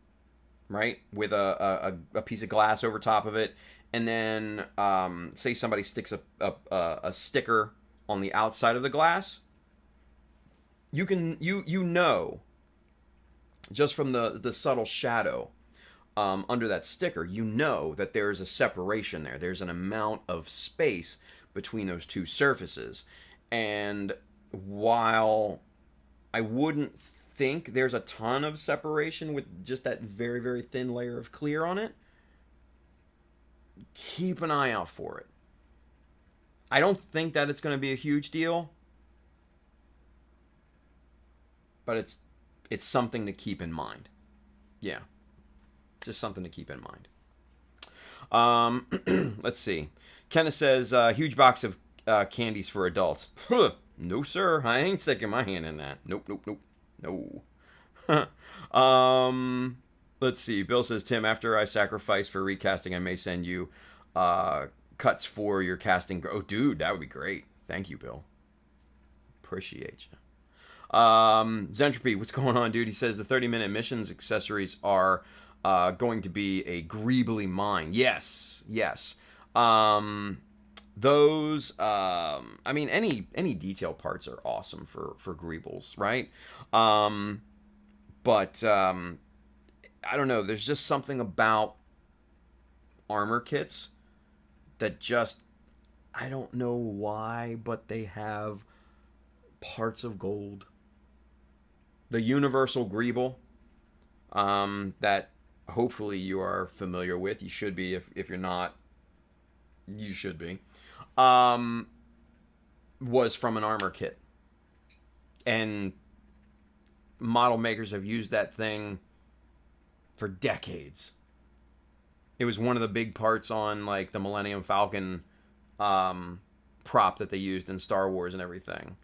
right, with a piece of glass over top of it, and then say somebody sticks a sticker on the outside of the glass, you know just from the subtle shadow under that sticker, you know that there's a separation there. There's an amount of space between those two surfaces. And while I wouldn't think there's a ton of separation with just that very, very thin layer of clear on it, keep an eye out for it. I don't think that it's going to be a huge deal, but it's something to keep in mind. Yeah, just something to keep in mind. Let's see. Kenneth says, huge box of candies for adults. No, sir. I ain't sticking my hand in that. Nope, nope, nope. No. Let's see. Bill says, Tim, after I sacrifice for recasting, I may send you cuts for your casting. Oh, dude, that would be great. Thank you, Bill. Appreciate you. Zentropy, what's going on, dude? He says the 30-minute missions accessories are going to be a greebly mine. Yes. Those, I mean, any detail parts are awesome for Greebles, right? But I don't know. There's just something about armor kits that just, I don't know why, but they have parts of gold. The Universal Greeble, that hopefully you are familiar with. You should be. If you're not, you should be. Was from an armor kit. And model makers have used that thing for decades. It was one of the big parts on like the Millennium Falcon prop that they used in Star Wars and everything.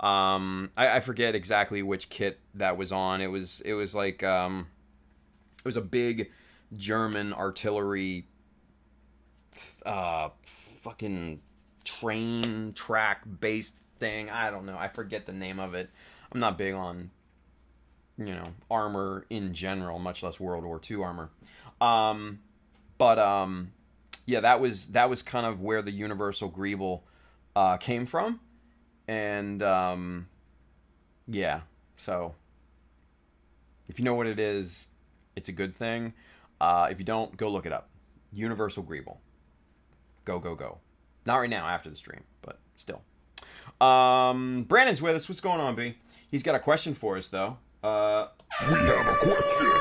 I forget exactly which kit that was on. It was like it was a big German artillery fucking train track based thing. I don't know. I forget the name of it. I'm not big on, armor in general, much less World War II armor. Yeah, that was kind of where the Universal Greeble came from. And yeah, so if you know what it is, it's a good thing. If you don't, go look it up. Universal Greeble. Go. Not right now, after the stream, but still. Brandon's with us. What's going on, B? He's got a question for us, though. We have a question.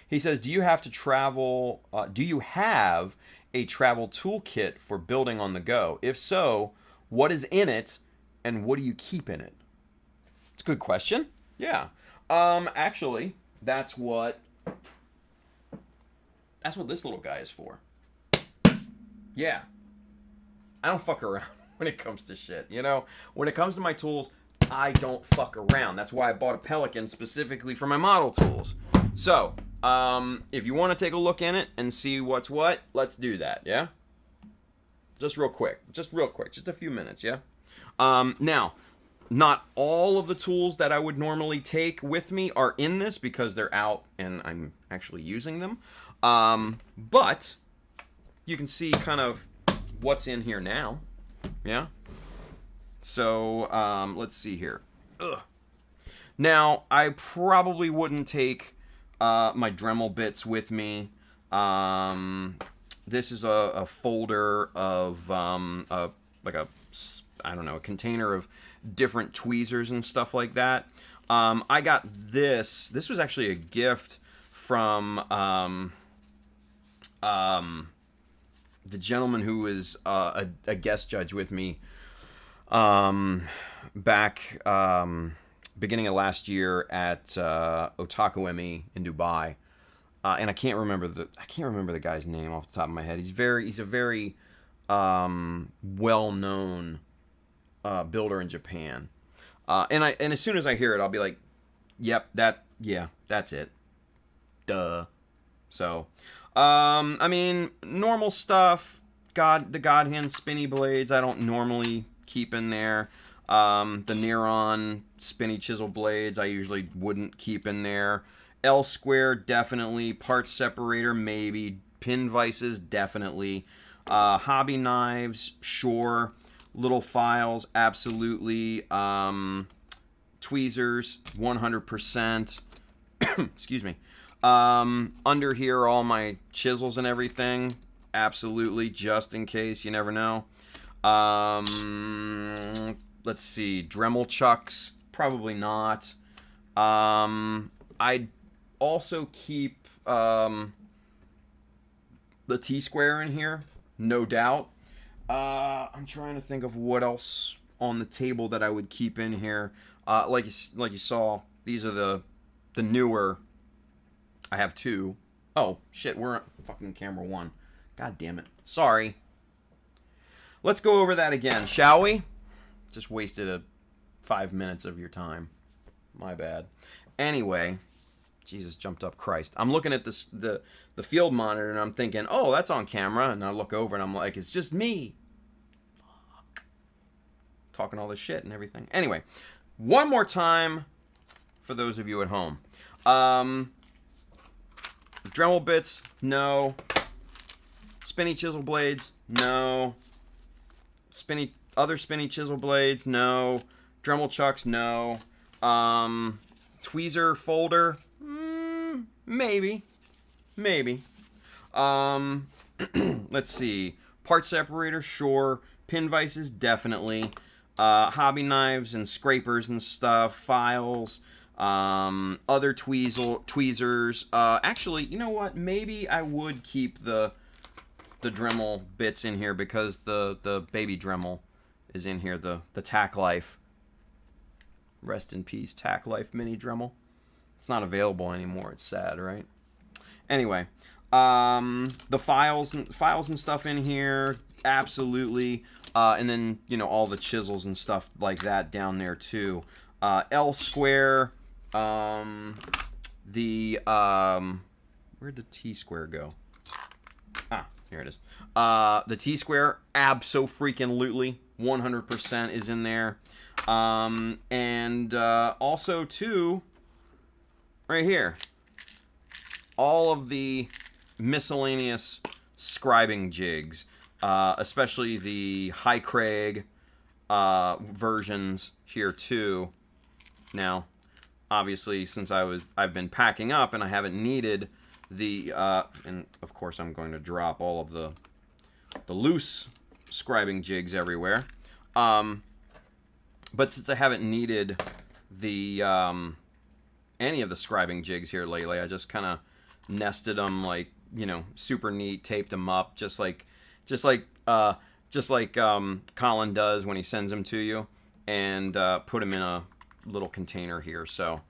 He says, do you have a travel toolkit for building on the go? If so, what is in it, and what do you keep in it? It's a good question. Yeah. Actually, that's what this little guy is for. Yeah. I don't fuck around when it comes to shit, When it comes to my tools, I don't fuck around. That's why I bought a Pelican specifically for my model tools. So, if you want to take a look in it and see what's what, let's do that, yeah? Just real quick. Just a few minutes, yeah? Now, not all of the tools that I would normally take with me are in this because they're out and I'm actually using them. But you can see kind of what's in here now, yeah? So, let's see here. Ugh. Now, I probably wouldn't take my Dremel bits with me. This is a folder of a container of different tweezers and stuff like that. I got this. This was actually a gift from the gentleman who was a guest judge with me back beginning of last year at Otaku ME in Dubai. And I can't remember the guy's name off the top of my head. He's a very well-known builder in Japan. And as soon as I hear it, I'll be like, yep, that's it. Duh. So, I mean, normal stuff. The God Hand spinny blades I don't normally keep in there. The Neuron spinny chisel blades I usually wouldn't keep in there. L square, definitely. Parts separator, maybe. Pin vices, definitely. Hobby knives, sure. Little files, absolutely. Tweezers, 100%. Excuse me. Under here, all my chisels and everything, absolutely, just in case, you never know. Let's see. Dremel chucks, probably not. I'd also keep the T-square in here, no doubt. I'm trying to think of what else on the table that I would keep in here. Like you saw, these are the newer. I have two. Oh shit, we're on fucking camera one. God damn it. Sorry. Let's go over that again, shall we? Just wasted 5 minutes of your time. My bad. Anyway, Jesus jumped up Christ. I'm looking at this the field monitor and I'm thinking, oh, that's on camera. And I look over and I'm like, it's just me. Fuck. Talking all this shit and everything. Anyway, one more time for those of you at home. Dremel bits, no. Spinny chisel blades, no. Other spinny chisel blades, no. Dremel chucks, no. Tweezer folder, maybe. Let's see. Part separator, sure. Pin vices, definitely. Hobby knives and scrapers and stuff. Files. Other tweezers. Actually, you know what? Maybe I would keep the Dremel bits in here because the baby Dremel is in here. The Tack Life. Rest in peace, Tack Life mini Dremel. It's not available anymore. It's sad, right? Anyway, the files and stuff in here, absolutely. And then, you know, all the chisels and stuff like that down there too. L square. Where'd the T square go? Ah, here it is. The T square, abso-freaking-lutely, 100% is in there. And also too, right here, all of the miscellaneous scribing jigs, especially the High Craig versions here too. Now, obviously, since I've been packing up and I haven't needed the and of course I'm going to drop all of the loose scribing jigs everywhere. But since I haven't needed the any of the scribing jigs here lately, I just kind of nested them, like, you know, super neat, taped them up just like Colin does when he sends them to you, and put them in a little container here. So,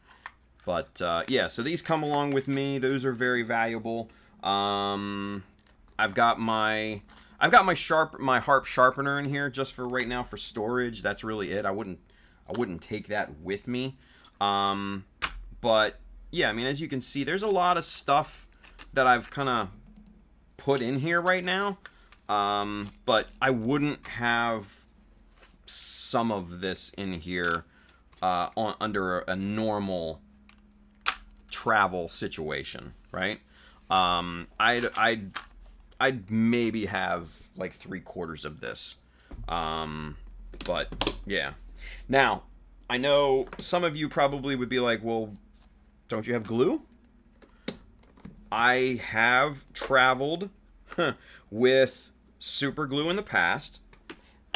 but yeah, so these come along with me. Those are very valuable. I've got my harp sharpener in here just for right now for storage. That's really it. I wouldn't take that with me. But yeah, I mean, as you can see, there's a lot of stuff that I've kind of put in here right now. But I wouldn't have some of this in here under a normal travel situation, right? I'd maybe have like 3/4 of this. But yeah. Now, I know some of you probably would be like, well, don't you have glue? I have traveled with super glue in the past,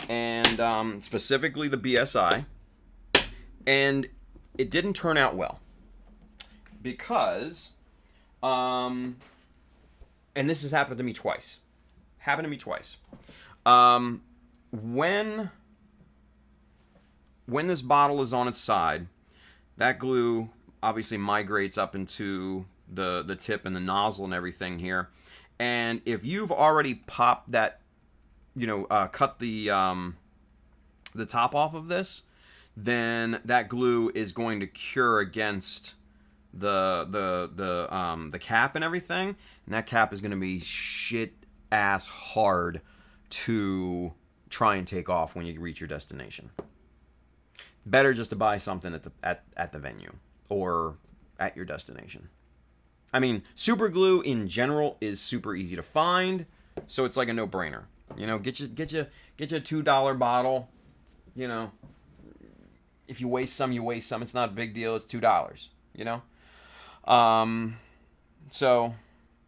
and specifically the BSI, and it didn't turn out well because and this has happened to me twice. When this bottle is on its side, that glue obviously migrates up into the tip and the nozzle and everything here. And if you've already popped that, you know, cut the top off of this, then that glue is going to cure against the cap and everything, and that cap is going to be shit ass hard to try and take off when you reach your destination. Better just to buy something at the venue or at your destination. I mean, super glue in general is super easy to find, so it's like a no-brainer. You know, get you a $2 bottle. You know, if you waste some, you waste some. It's not a big deal. It's $2. You know. So,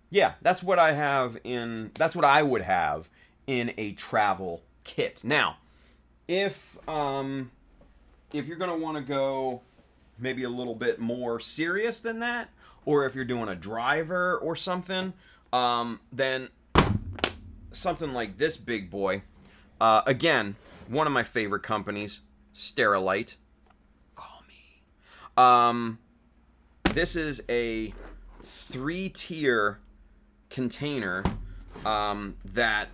yeah, that's what I have in. That's what I would have in a travel kit. Now, if you're gonna want to go maybe a little bit more serious than that, or if you're doing a driver or something, then something like this big boy. Again, one of my favorite companies, Sterilite. Call me. This is a 3-tier container that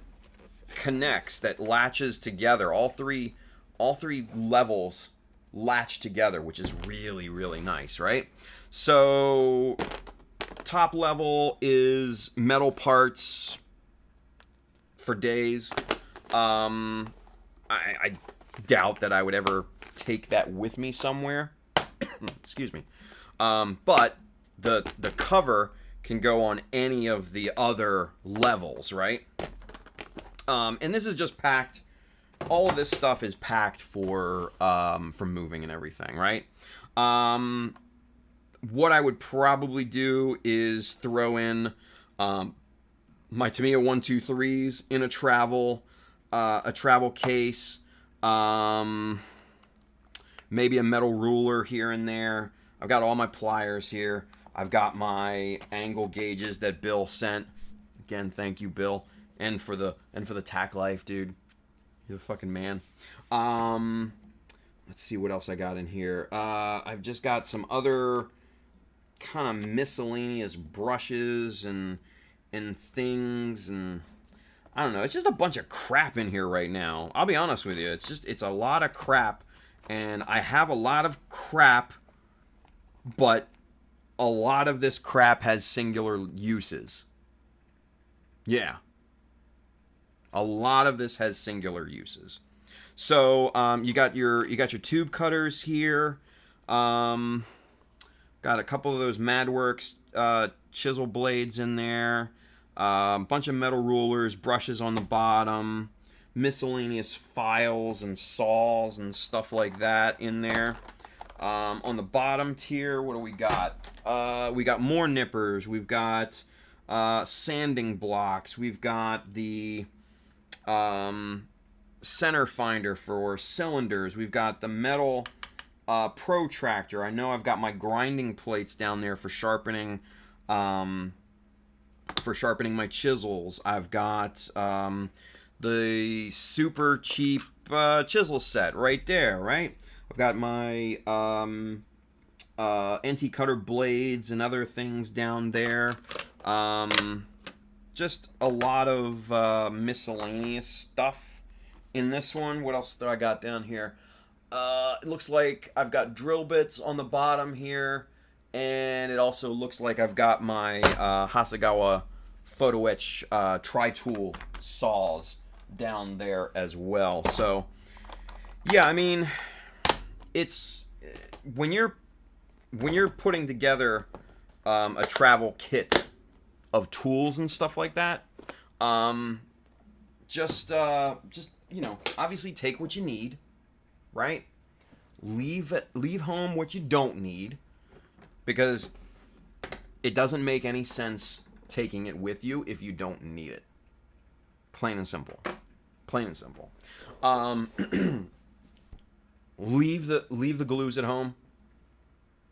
connects, that latches together. All three levels latch together, which is really, really nice, right? So top level is metal parts for days. I doubt that I would ever take that with me somewhere. Excuse me. But the cover can go on any of the other levels, right? And this is just packed. All of this stuff is packed for moving and everything, right? What I would probably do is throw in my Tamiya 123s in a travel case, maybe a metal ruler here and there. I've got all my pliers here. I've got my angle gauges that Bill sent. Again, thank you, Bill, and for the tack life, dude. You're the fucking man. Let's see what else I got in here. I've just got some other kind of miscellaneous brushes and things, and I don't know. It's just a bunch of crap in here right now. I'll be honest with you. It's a lot of crap, and I have a lot of crap, but a lot of this crap has singular uses. Yeah. A lot of this has singular uses. So you got your tube cutters here. Got a couple of those Madworks chisel blades in there. Bunch of metal rulers, brushes on the bottom, miscellaneous files and saws and stuff like that in there. On the bottom tier, what do we got? We got more nippers. We've got sanding blocks. We've got the center finder for cylinders. We've got the metal protractor. I know I've got my grinding plates down there for sharpening my chisels. I've got the super cheap chisel set right there, right? I've got my anti-cutter blades and other things down there. Just a lot of miscellaneous stuff in this one. What else do I got down here? It looks like I've got drill bits on the bottom here, and it also looks like I've got my Hasegawa photo etch tri-tool saws down there as well. So yeah, I mean, it's when you're putting together a travel kit of tools and stuff like that, just you know, obviously take what you need, right? Leave home what you don't need, because it doesn't make any sense taking it with you if you don't need it. Plain and simple. Plain and simple. Leave the glues at home.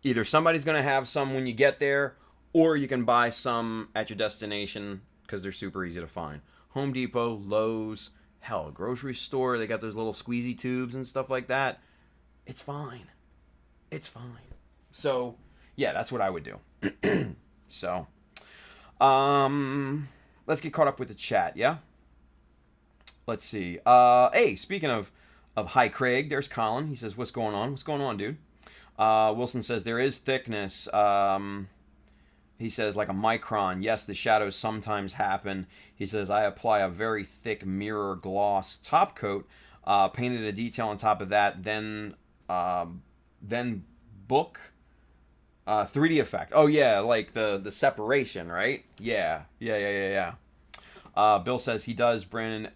Either somebody's going to have some when you get there, or you can buy some at your destination because they're super easy to find. Home Depot, Lowe's, hell, a grocery store, they got those little squeezy tubes and stuff like that. It's fine. It's fine. So, yeah, that's what I would do. So, let's get caught up with the chat, yeah? Let's see. Hey, speaking of hi, Craig, there's Colin. He says, what's going on? What's going on, dude? Wilson says, there is thickness. He says, like a micron. Yes, the shadows sometimes happen. He says, I apply a very thick mirror gloss top coat, painted a detail on top of that, then book 3D effect. Oh, yeah, like the separation, right? Yeah. Bill says he does, Brandon.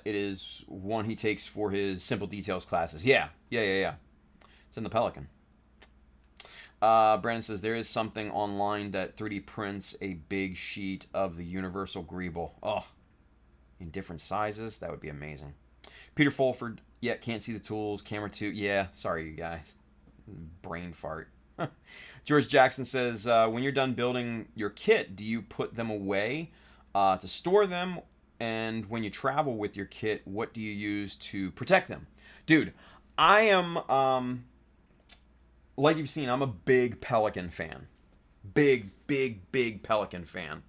It is one he takes for his simple details classes. Yeah. It's in the Pelican. Brandon says there is something online that 3D prints a big sheet of the universal greeble. Oh, in different sizes. That would be amazing. Peter Fulford, yeah, can't see the tools. Camera 2, yeah, sorry you guys. Brain fart. George Jackson says, when you're done building your kit, do you put them away to store them? And when you travel with your kit, what do you use to protect them? Dude, I am... like you've seen, I'm a big Pelican fan. Big Pelican fan.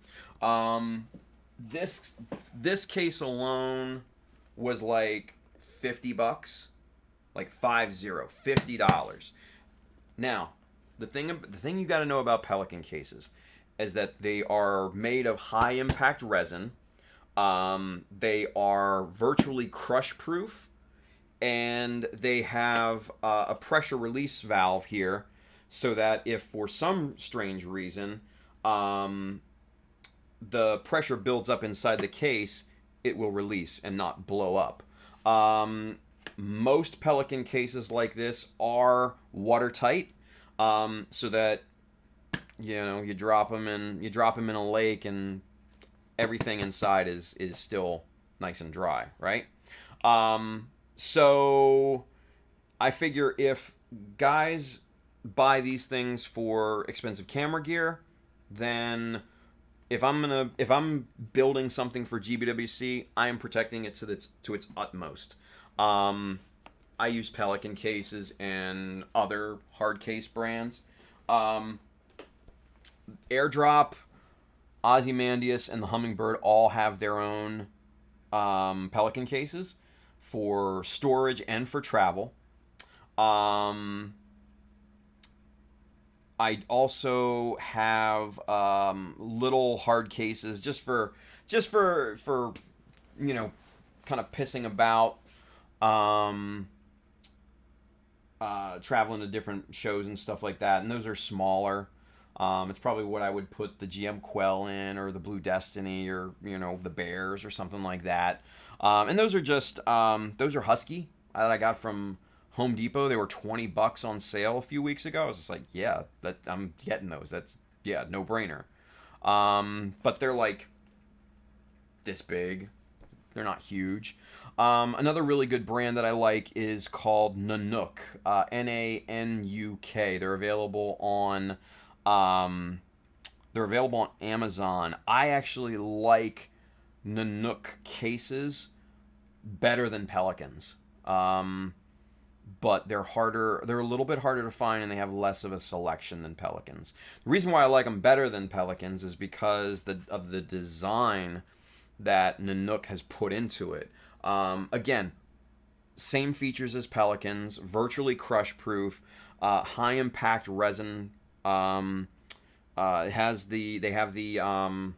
This case alone was like $50. like $50. Now, the thing you got to know about Pelican cases is that they are made of high impact resin. They are virtually crush proof, and they have a pressure release valve here, so that if for some strange reason the pressure builds up inside the case, it will release and not blow up. Most Pelican cases like this are watertight, so that you drop them in a lake and everything inside is still nice and dry, right? So I figure if guys buy these things for expensive camera gear, then if I'm building something for GBWC, I am protecting it to its utmost. I use Pelican cases and other hard case brands. Airdrop, Ozymandias, and the Hummingbird all have their own Pelican cases for storage and for travel. I also have little hard cases just for kind of pissing about, traveling to different shows and stuff like that, and those are smaller. It's probably what I would put the GM Quel in, or the Blue Destiny, or the Bears or something like that. And those are just those are Husky that I got from Home Depot. They were $20 on sale a few weeks ago. I was just like, yeah, I'm getting those. That's no brainer. But they're like this big. They're not huge. Another really good brand that I like is called Nanook, Nanuk. They're available on Amazon. I actually like Nanook cases better than Pelicans. But they're harder. They're a little bit harder to find, and they have less of a selection than Pelicans. The reason why I like them better than Pelicans is because of the design that Nanook has put into it. Again, same features as Pelicans, virtually crush proof, high impact resin. They have the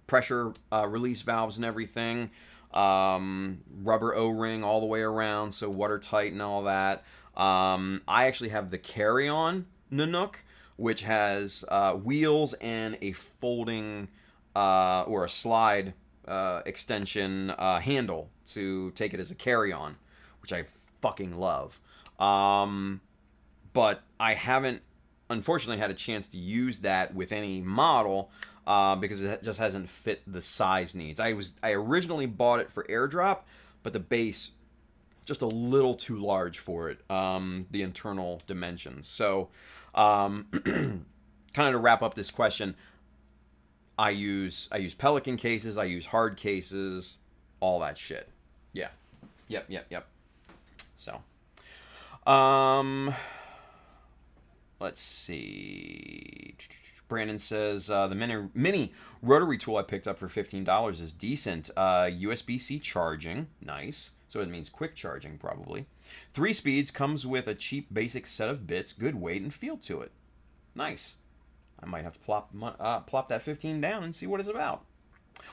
pressure release valves and everything. Rubber O-ring all the way around, so watertight and all that. I actually have the carry-on Nanook, which has wheels and a folding or a slide extension handle to take it as a carry-on, which I fucking love. But I haven't, unfortunately, had a chance to use that with any model because it just hasn't fit the size needs. I originally bought it for airdrop, but the base just a little too large for it, the internal dimensions. So, kind of to wrap up this question, I use Pelican cases, I use hard cases, all that shit. Yeah. Yep. So, let's see. Brandon says the mini rotary tool I picked up for $15 is decent. USB-C charging, nice. So it means quick charging, probably. 3 speeds, comes with a cheap basic set of bits, good weight and feel to it. Nice. I might have to plop that 15 down and see what it's about.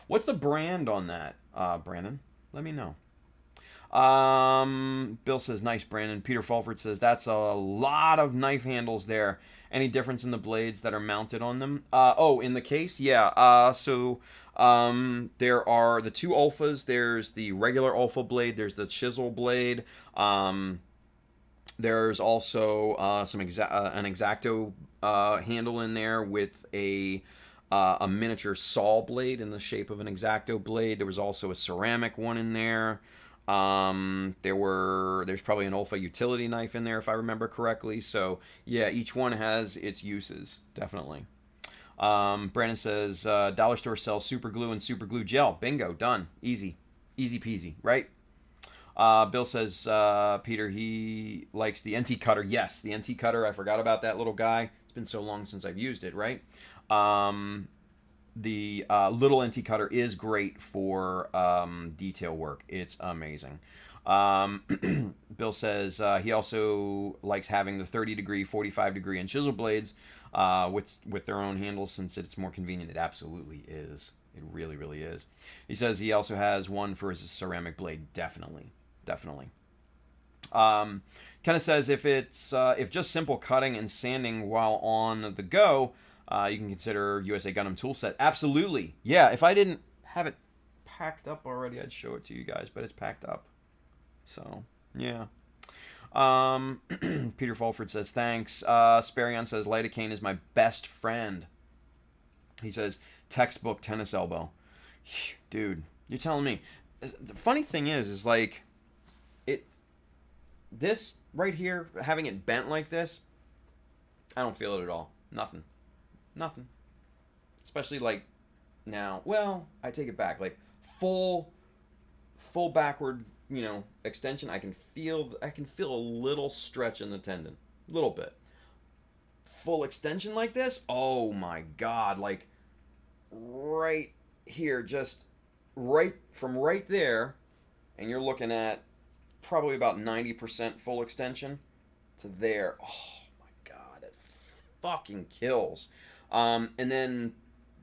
What's the brand on that, Brandon? Let me know. Bill says, nice, Brandon. Peter Fulford says, that's a lot of knife handles there. Any difference in the blades that are mounted on them? In the case? Yeah. So there are the 2 alphas. There's the regular alpha blade. There's the chisel blade. There's also an X-Acto handle in there with a miniature saw blade in the shape of an X-Acto blade. There was also a ceramic one in there. There's probably an Olfa utility knife in there if I remember correctly. So yeah, each one has its uses, definitely. Brandon says dollar store sells super glue and super glue gel. Bingo, done, easy peasy, right? Bill says Peter, he likes the NT cutter. Yes, the NT cutter, I forgot about that little guy. It's been so long since I've used it, right? The little NT cutter is great for detail work. It's amazing. Bill says he also likes having the 30 degree, 45 degree, and chisel blades with their own handles since it's more convenient. It absolutely is. It really, really is. He says he also has one for his ceramic blade. Definitely. Kind of says if just simple cutting and sanding while on the go, you can consider USA Gundam tool set. Absolutely. Yeah, if I didn't have it packed up already, I'd show it to you guys, but it's packed up. So, yeah. Peter Fulford says, thanks. Sparion says, lidocaine is my best friend. He says, textbook tennis elbow. Dude, you're telling me. The funny thing is like, this right here, having it bent like this, I don't feel it at all. Nothing. Especially like now. Well, I take it back. Like full backward, extension. I can feel a little stretch in the tendon, a little bit. Full extension like this, oh my god! Like right here, just right from right there, and you're looking at probably about 90% full extension to there. Oh my god, it fucking kills. And then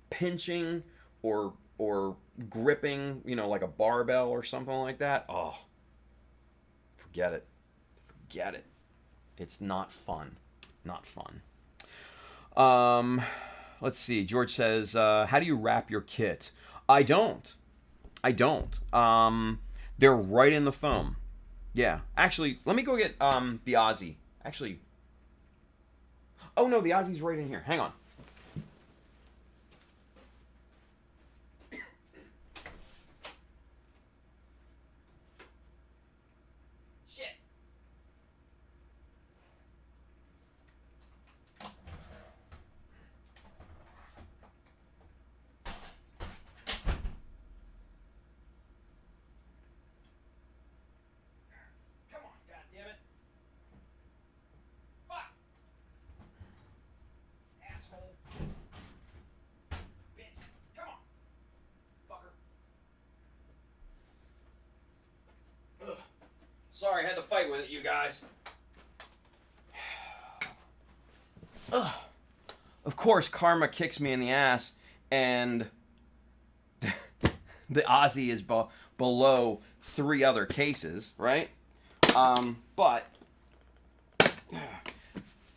pinching or gripping, like a barbell or something like that. Oh, forget it. It's not fun. Let's see. George says, how do you wrap your kit? I don't. They're right in the foam. Yeah. Actually, let me go get the Aussie. Actually. Oh no, the Aussie's right in here. Hang on. Sorry, I had to fight with it, you guys. Ugh. Of course, karma kicks me in the ass, and the Aussie is below 3 other cases, right? But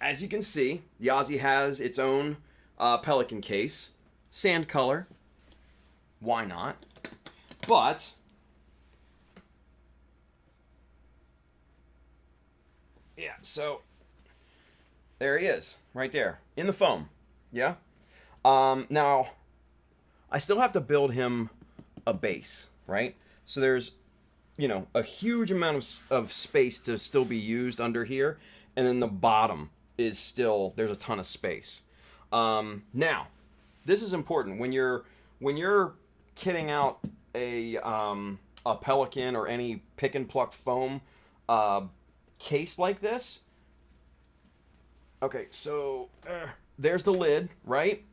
as you can see, the Aussie has its own Pelican case, sand color. Why not? But yeah, so there he is, right there, in the foam. Yeah? Now, I still have to build him a base, right? So there's, a huge amount of space to still be used under here, and then the bottom is still, there's a ton of space. Now, this is important. When you're kitting out a Pelican or any pick and pluck foam case like this. Okay, so there's the lid, right?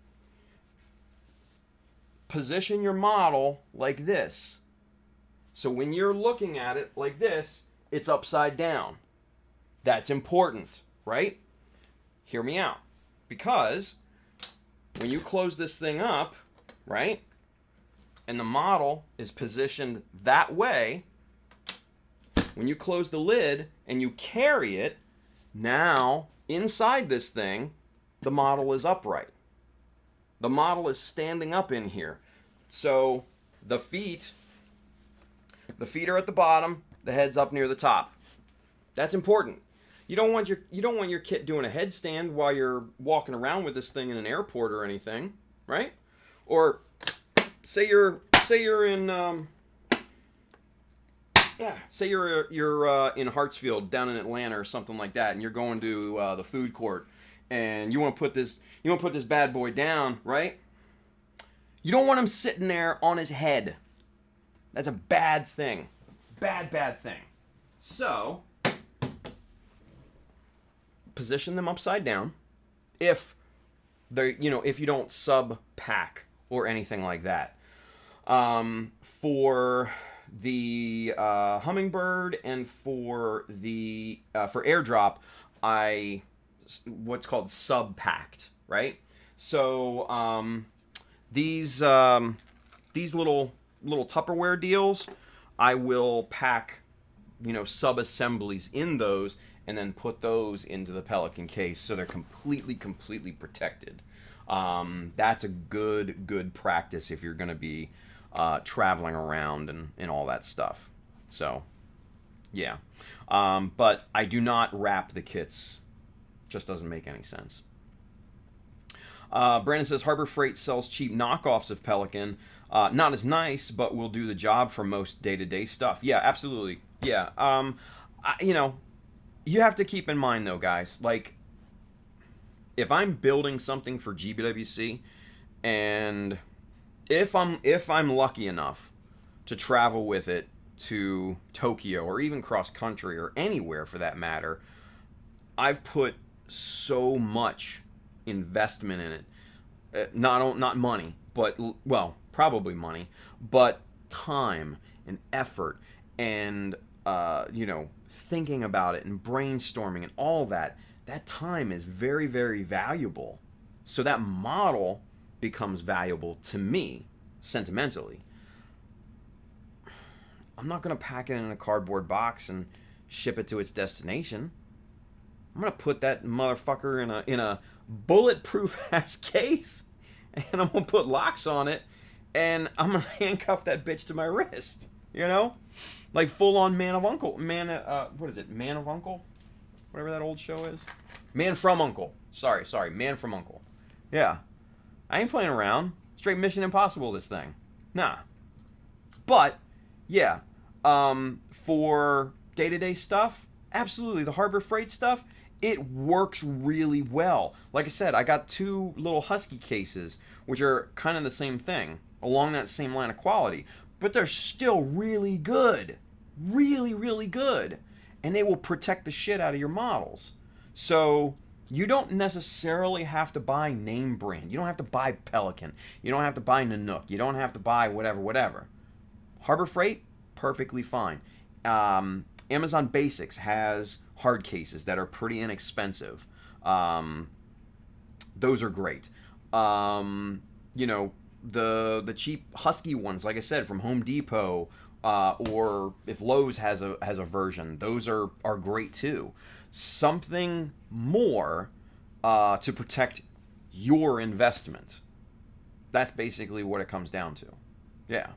Position your model like this. So when you're looking at it like this, it's upside down. That's important, right? Hear me out. Because when you close this thing up, right, and the model is positioned that way, when you close the lid and you carry it, now inside this thing, the model is upright. The model is standing up in here. So the feet are at the bottom, the head's up near the top. That's important. You don't want your kit doing a headstand while you're walking around with this thing in an airport or anything, right? Or say you're in say you're in Hartsfield down in Atlanta or something like that, and you're going to the food court, and you want to put this bad boy down, right? You don't want him sitting there on his head. That's a bad thing. Bad thing. So position them upside down. If they, if you don't sub pack or anything like that. For the Hummingbird and for airdrop, I what's called sub-packed, right? So these little Tupperware deals, I will pack, sub-assemblies in those and then put those into the Pelican case so they're completely protected. That's a good practice if you're going to be traveling around and all that stuff. So, yeah. But I do not wrap the kits. Just doesn't make any sense. Brandon says Harbor Freight sells cheap knockoffs of Pelican. Not as nice, but will do the job for most day-to-day stuff. Yeah, absolutely. Yeah. You have to keep in mind though, guys, like if I'm building something for GBWC, and if I'm lucky enough to travel with it to Tokyo or even cross country or anywhere for that matter, I've put so much investment in it. Not money, but probably money, but time and effort and thinking about it and brainstorming and all that. That time is very, very valuable. So that model becomes valuable to me sentimentally. I'm not going to pack it in a cardboard box and ship it to its destination. I'm going to put that motherfucker in a bulletproof ass case, and I'm going to put locks on it, and I'm going to handcuff that bitch to my wrist. Like full on Man of Uncle. Man of Uncle? Whatever that old show is. Man from Uncle. Sorry, Man from Uncle. Yeah. I ain't playing around. Straight Mission Impossible, this thing. Nah. But, yeah. For day-to-day stuff, absolutely. The Harbor Freight stuff, it works really well. Like I said, I got 2 little Husky cases, which are kind of the same thing, along that same line of quality. But they're still really good. Really, really good. And they will protect the shit out of your models. So you don't necessarily have to buy name brand. You don't have to buy Pelican. You don't have to buy Nanook. You don't have to buy whatever. Harbor Freight, perfectly fine. Amazon Basics has hard cases that are pretty inexpensive. Those are great. The cheap Husky ones, like I said, from Home Depot, or if Lowe's has a version, those are great too. Something more to protect your investment. That's basically what it comes down to. Yeah.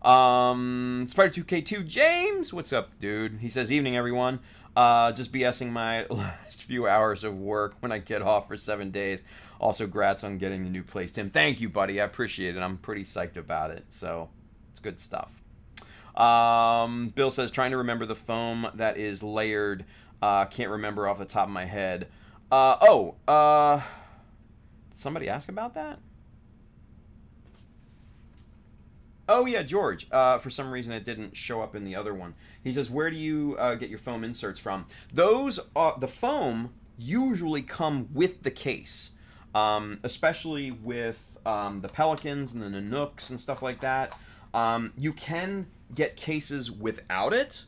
Spider2K2 James, what's up, dude? He says, evening, everyone. Just BSing my last few hours of work when I get off for 7 days. Also, grats on getting the new place, Tim. Thank you, buddy. I appreciate it. I'm pretty psyched about it. So, it's good stuff. Bill says, trying to remember the foam that is layered. Can't remember off the top of my head. Did somebody ask about that? Oh, yeah, George. For some reason, it didn't show up in the other one. He says, where do you get your foam inserts from? Those, the foam usually come with the case, especially with the Pelicans and the Nanooks and stuff like that. You can get cases without it,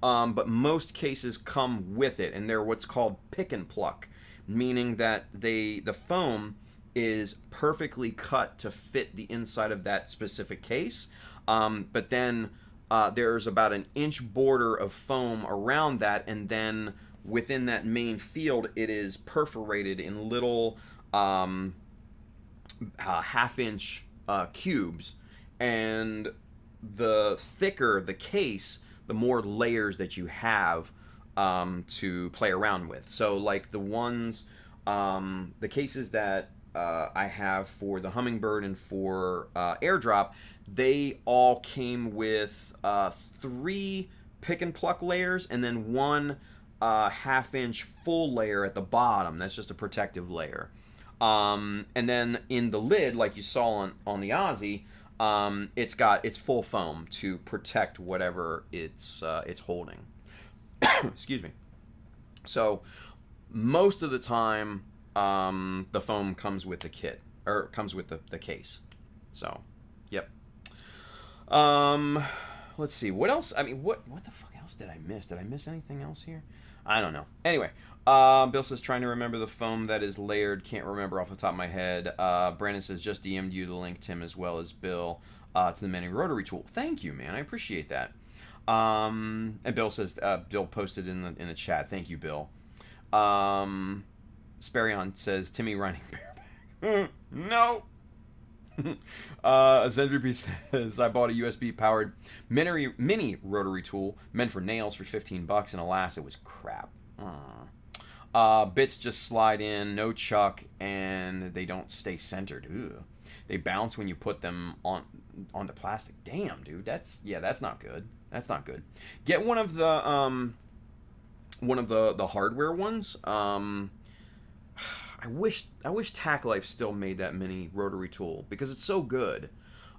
but most cases come with it, and they're what's called pick and pluck, meaning that the foam is perfectly cut to fit the inside of that specific case, but then there's about an inch border of foam around that, and then within that main field it is perforated in little half-inch cubes, and the thicker the case, the more layers that you have to play around with. So like the ones, the cases that I have for the Hummingbird and for Airdrop, they all came with 3 pick and pluck layers and then 1 half-inch full layer at the bottom. That's just a protective layer. And then in the lid, like you saw on the Aussie, it's full foam to protect whatever it's holding. Excuse me. So most of the time, the foam comes with the kit, or comes with the case. So, yep. Let's see. What else? I mean, what the fuck else did I miss? Did I miss anything else here? I don't know. Anyway, Bill says trying to remember the foam that is layered. Can't remember off the top of my head. Brandon says just DM'd you the link, Tim, as well as Bill, to the mini rotary tool. Thank you, man. I appreciate that. And Bill says Bill posted in the chat. Thank you, Bill. Sparion says Timmy running bareback. No. Zendrupy says I bought a USB powered mini rotary tool meant for nails for $15, and alas, it was crap. Bits just slide in, no chuck, and they don't stay centered. Ugh. They bounce when you put them onto plastic. Damn, dude, that's not good. That's not good. Get one of the hardware ones. I wish Tack Life still made that mini rotary tool because it's so good.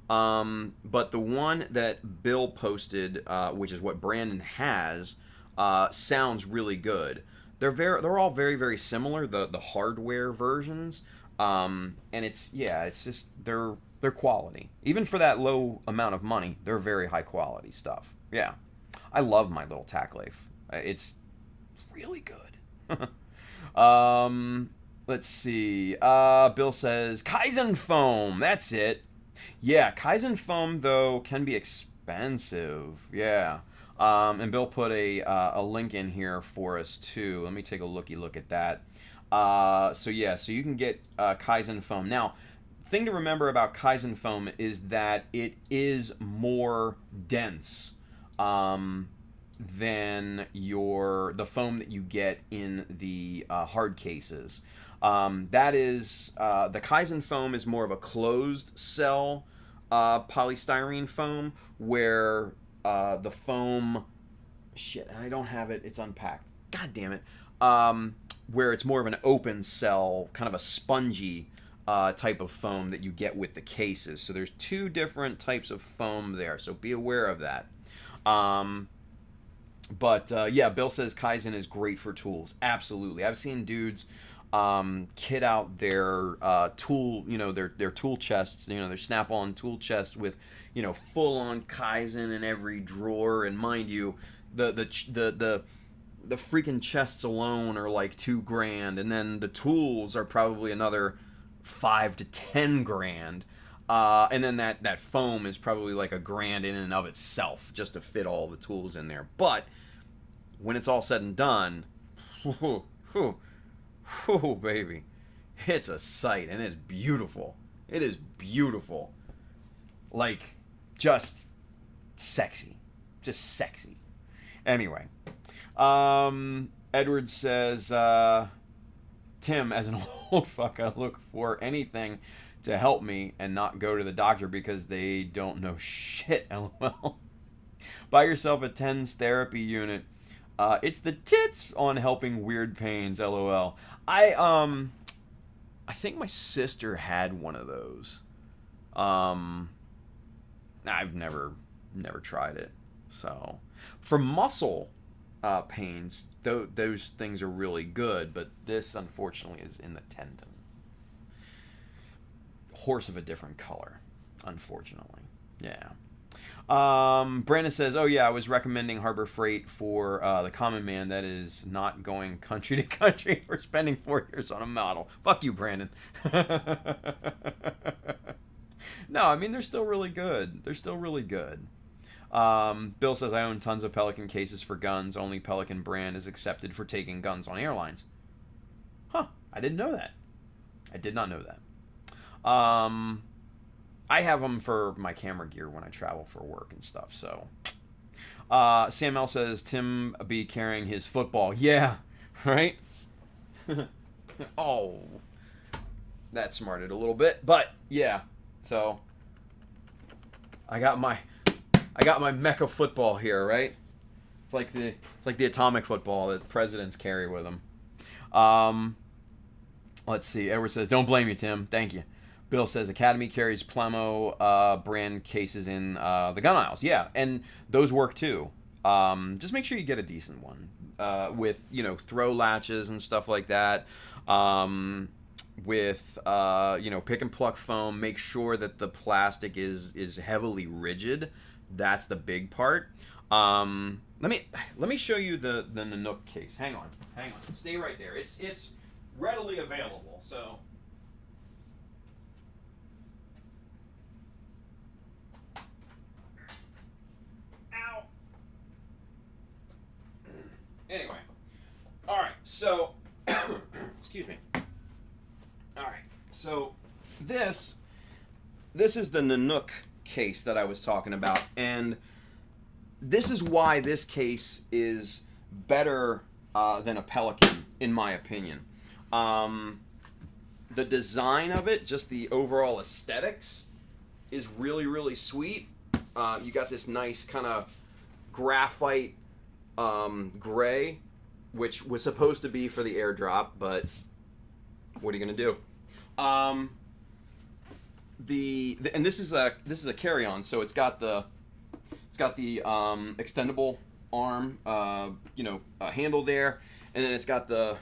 But the one that Bill posted, which is what Brandon has, sounds really good. They're all very, very similar, the hardware versions. And it's just they're quality. Even for that low amount of money, they're very high quality stuff. Yeah. I love my little Tack Life. It's really good. Let's see. Bill says Kaizen foam. That's it. Yeah, Kaizen foam though can be expensive. Yeah. And Bill put a link in here for us too. Let me take a look at that. So you can get Kaizen foam. Now, thing to remember about Kaizen foam is that it is more dense than the foam that you get in the hard cases. That is the Kaizen foam is more of a closed cell polystyrene foam, where the foam, shit, I don't have it. It's unpacked. God damn it. Where it's more of an open cell, kind of a spongy type of foam that you get with the cases. So there's two different types of foam there. So be aware of that. Bill says Kaizen is great for tools. Absolutely. I've seen dudes kit out their tool, their tool chests, their snap-on tool chest with, full-on Kaizen in every drawer. And mind you, the freaking chests alone are like $2,000, and then the tools are probably another $5,000 to $10,000. And then that foam is probably like $1,000 in and of itself just to fit all the tools in there. But when it's all said and done, baby, it's a sight, and it's beautiful. It is beautiful. Like, just sexy. Just sexy. Anyway, Edward says, Tim, as an old fuck, I look for anything to help me and not go to the doctor because they don't know shit, lol. Buy yourself a TENS therapy unit. It's the tits on helping weird pains, lol. I think my sister had one of those. I've never tried it. So, for muscle pains, those things are really good, but this, unfortunately, is in the tendon. Horse of a different color, unfortunately. Yeah. Brandon says, oh yeah, I was recommending Harbor Freight for the common man that is not going country to country or spending 4 years on a model. Fuck you, Brandon. No, I mean, they're still really good. They're still really good. Bill says, I own tons of Pelican cases for guns. Only Pelican brand is accepted for taking guns on airlines. Huh. I didn't know that. I did not know that. I have them for my camera gear when I travel for work and stuff, so. Sam L says, Tim be carrying his football. Yeah, right? Oh. That smarted a little bit, but yeah. So, I got my Mecha football here, right? It's like the atomic football that presidents carry with them. Let's see. Edward says, don't blame you, Tim. Thank you. Bill says Academy carries Plamo brand cases in the gun aisles. Yeah, and those work too. Just make sure you get a decent one with throw latches and stuff like that. with pick and pluck foam. Make sure that the plastic is heavily rigid. That's the big part. Let me show you the Nanook case. Hang on, stay right there. It's readily available. So ow. Anyway, all right. So excuse me. All right. So this is the Nanook case that I was talking about, and this is why this case is better than a Pelican, in my opinion. The design of it, just the overall aesthetics, is really, really sweet. You got this nice kind of graphite gray, which was supposed to be for the airdrop, but what are you gonna do? And this is a carry-on, so it's got the extendable arm, handle there, and then it's got the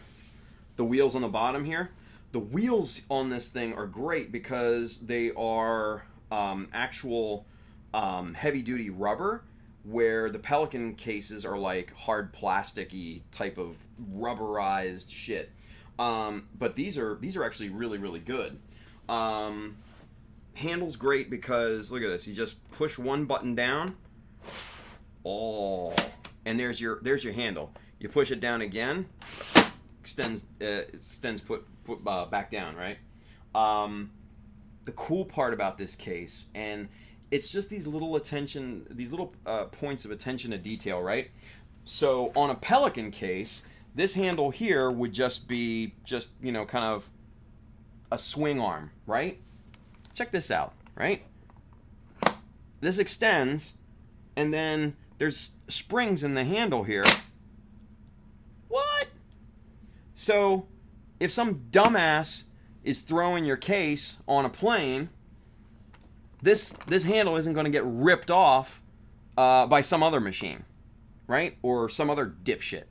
wheels on the bottom here. The wheels on this thing are great because they are actual heavy-duty rubber, where the Pelican cases are like hard plasticky type of rubberized shit. But these are actually really, really good. Handle's great because look at this. You just push one button down. Oh, and there's your handle. You push it down again, extends put back down, right? The cool part about this case, and it's just these little points of attention to detail, right? So on a Pelican case, this handle here would just be kind of a swing arm, right? Check this out, right? This extends, and then there's springs in the handle here. What? So if some dumbass is throwing your case on a plane, this handle isn't going to get ripped off by some other machine, right? Or some other dipshit.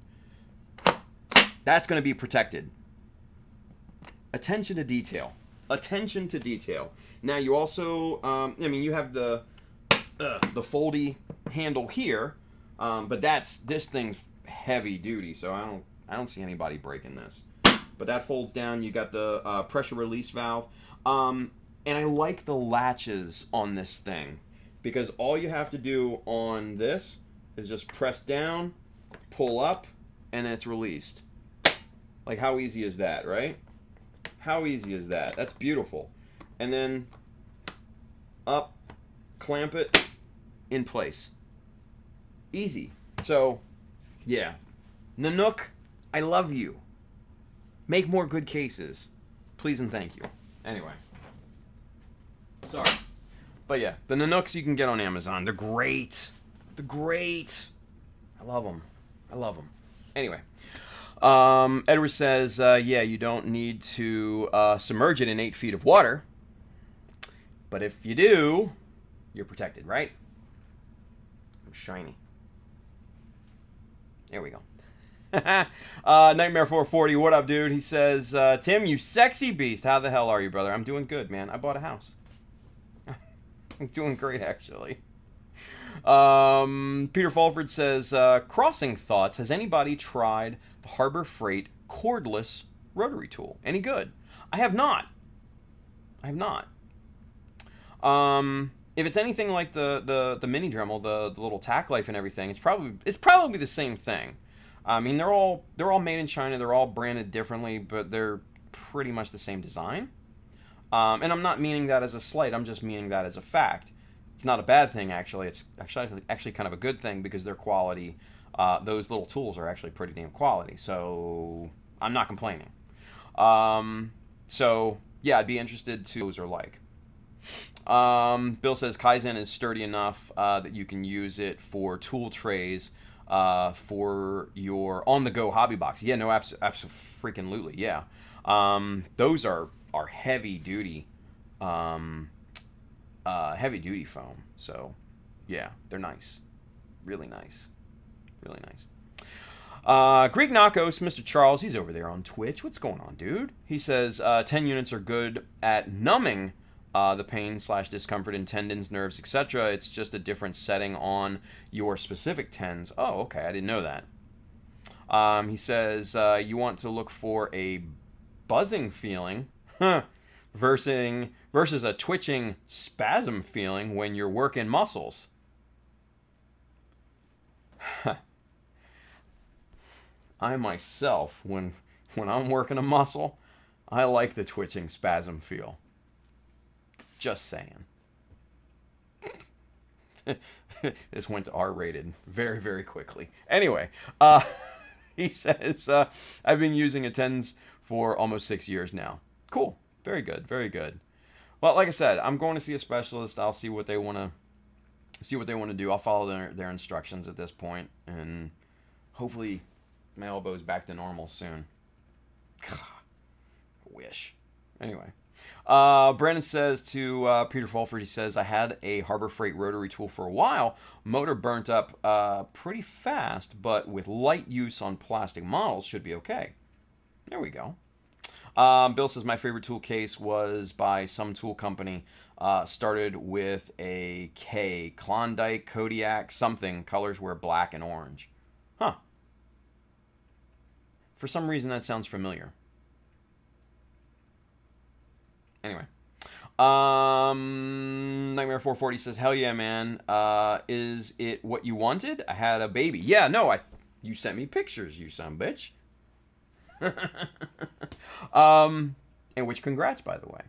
That's going to be protected. Attention to detail. Attention to detail. Now you also, you have the foldy handle here, but this thing's heavy duty, so I don't see anybody breaking this. But that folds down. You got the pressure release valve, and I like the latches on this thing because all you have to do on this is just press down, pull up, and it's released. Like, how easy is that, right? How easy is that? That's beautiful. And then up, clamp it, in place. Easy. So, yeah. Nanook, I love you. Make more good cases. Please and thank you. Anyway. Sorry. But yeah, the Nanooks you can get on Amazon. They're great. They're great. I love them. I love them. Anyway. Edward says, yeah, you don't need to submerge it in 8 feet of water. But if you do, you're protected, right? I'm shiny. There we go. Nightmare 440, what up, dude? He says, Tim, you sexy beast. How the hell are you, brother? I'm doing good, man. I bought a house. I'm doing great, actually. Peter Fulford says, crossing thoughts. Has anybody tried the Harbor Freight cordless rotary tool? Any good? I have not. If it's anything like the mini Dremel, the little tack life and everything, it's probably the same thing. I mean, they're all made in China. They're all branded differently, but they're pretty much the same design. And I'm not meaning that as a slight. I'm just meaning that as a fact. It's not a bad thing, actually. It's actually kind of a good thing because their quality, those little tools are actually pretty damn quality. So I'm not complaining. So yeah, I'd be interested to those are like. Bill says Kaizen is sturdy enough that you can use it for tool trays for your on-the-go hobby box. Yeah, no, absolutely, yeah. Those are heavy duty, foam. So, yeah, they're nice, really nice. Greek Knockos, Mr. Charles, he's over there on Twitch. What's going on, dude? He says 10 units are good at numbing the pain / discomfort in tendons, nerves, etc. It's just a different setting on your specific tens. Oh, okay, I didn't know that. He says you want to look for a buzzing feeling versus a twitching spasm feeling when you're working muscles. I myself, when I'm working a muscle, I like the twitching spasm feel. Just saying. This went to R-rated very, very quickly. Anyway, he says, I've been using a TENS for almost 6 years now. Cool. Very good. Very good. Well, like I said, I'm going to see a specialist. I'll see what they want to do. I'll follow their instructions at this point, and hopefully my elbow's back to normal soon. God, wish. Anyway. Brandon says to Peter Fulford, he says, I had a Harbor Freight rotary tool for a while. Motor burnt up pretty fast, but with light use on plastic models should be okay. There we go. Bill says, my favorite tool case was by some tool company. Started with a K. Klondike, Kodiak, something. Colors were black and orange. Huh. For some reason, that sounds familiar. Anyway. Nightmare 440 says, hell yeah, man. Is it what you wanted? I had a baby. Yeah, no, you sent me pictures, you son of a bitch. And which congrats, by the way.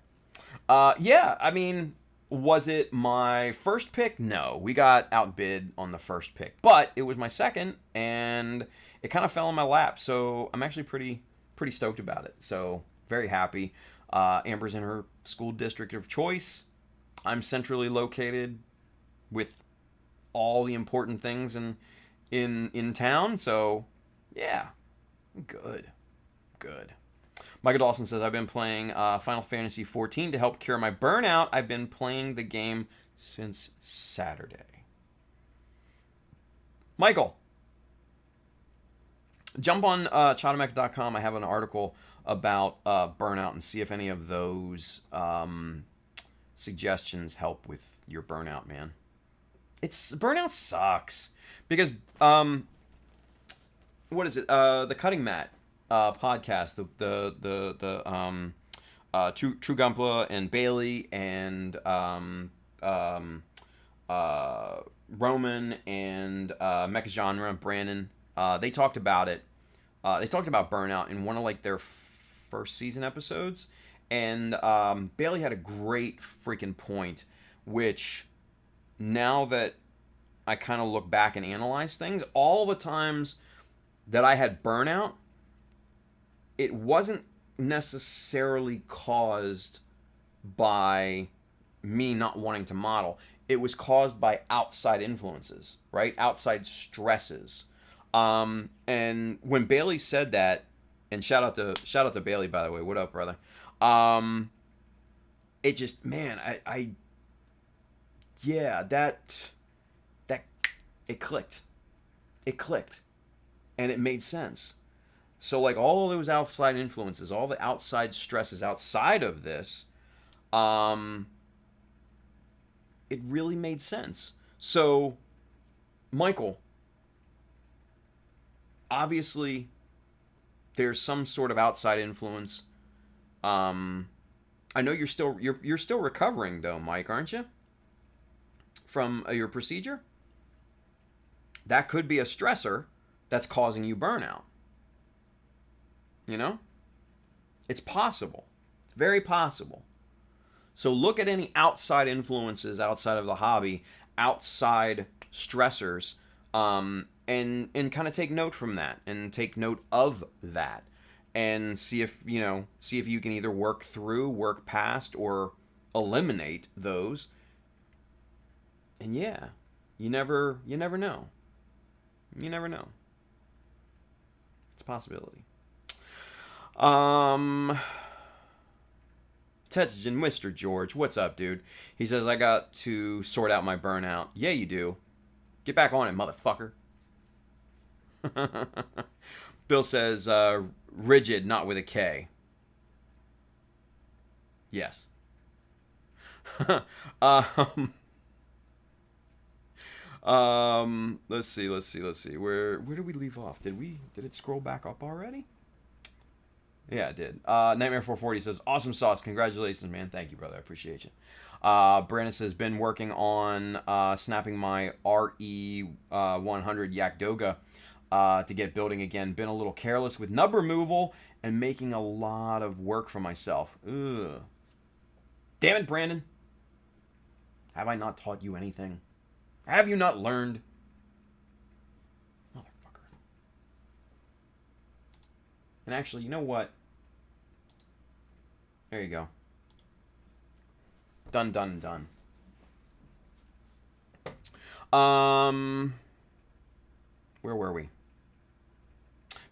Yeah, I mean, was it my first pick? No, we got outbid on the first pick, but it was my second, and it kind of fell in my lap. So I'm actually pretty stoked about it. So very happy. Amber's in her school district of choice. I'm centrally located with all the important things in town. So yeah, good. Michael Dawson says, I've been playing Final Fantasy XIV to help cure my burnout. I've been playing the game since Saturday. Michael, jump on Chotomech.com. I have an article about burnout and see if any of those suggestions help with your burnout, man. Burnout sucks because what is it? The Cutting Mat podcast, the True Gumpla and Bailey and Roman and Mecha Genre, Brandon, they talked about it. They talked about burnout in one of like their first season episodes, and Bailey had a great freaking point, which now that I kind of look back and analyze things, all the times that I had burnout, it wasn't necessarily caused by me not wanting to model. It was caused by outside influences, right? Outside stresses. And when Bailey said that, and shout out to Bailey, by the way. What up, brother? It just, man, it clicked. And it made sense. So like all those outside influences, all the outside stresses outside of this, it really made sense. So, Michael, obviously there's some sort of outside influence. I know you're still recovering though, Mike, aren't you? From your procedure? That could be a stressor that's causing you burnout. You know? It's possible. It's very possible. So look at any outside influences outside of the hobby, outside stressors, and kind of take note from that and take note of that and see if you can either work through, work past, or eliminate those. And yeah, you never know. You never know. It's a possibility. Tetragen Mr. George, what's up, dude? He says, I got to sort out my burnout. Yeah, you do. Get back on it, motherfucker. Bill says, rigid, not with a K. Yes. Let's see. Where did we leave off? Did it scroll back up already? Yeah, it did. Nightmare 440 says, awesome sauce. Congratulations, man. Thank you, brother. I appreciate you. Brandon says, been working on snapping my RE100 Yakdoga to get building again. Been a little careless with nub removal and making a lot of work for myself. Ugh. Damn it, Brandon. Have I not taught you anything? Have you not learned? Motherfucker. And actually, you know what? There you go. Done. Where were we?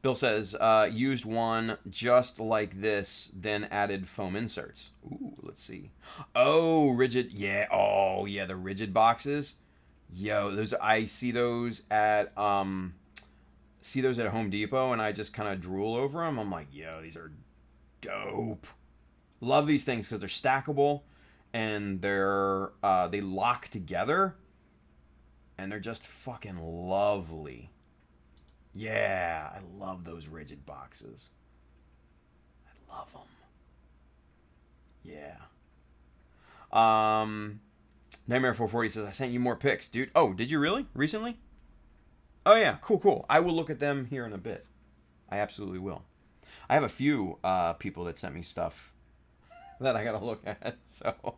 Bill says, used one just like this, then added foam inserts. Ooh, let's see. Oh, rigid. Yeah. Oh, yeah, the rigid boxes. Yo, I see those at Home Depot, and I just kind of drool over them. I'm like, yo, these are dope. Love these things because they're stackable, and they lock together, and they're just fucking lovely. Yeah, I love those rigid boxes. I love them. Yeah. Nightmare 440 says, I sent you more pics, dude. Oh, did you really? Recently? Oh, yeah. Cool. I will look at them here in a bit. I absolutely will. I have a few people that sent me stuff that I gotta look at, so...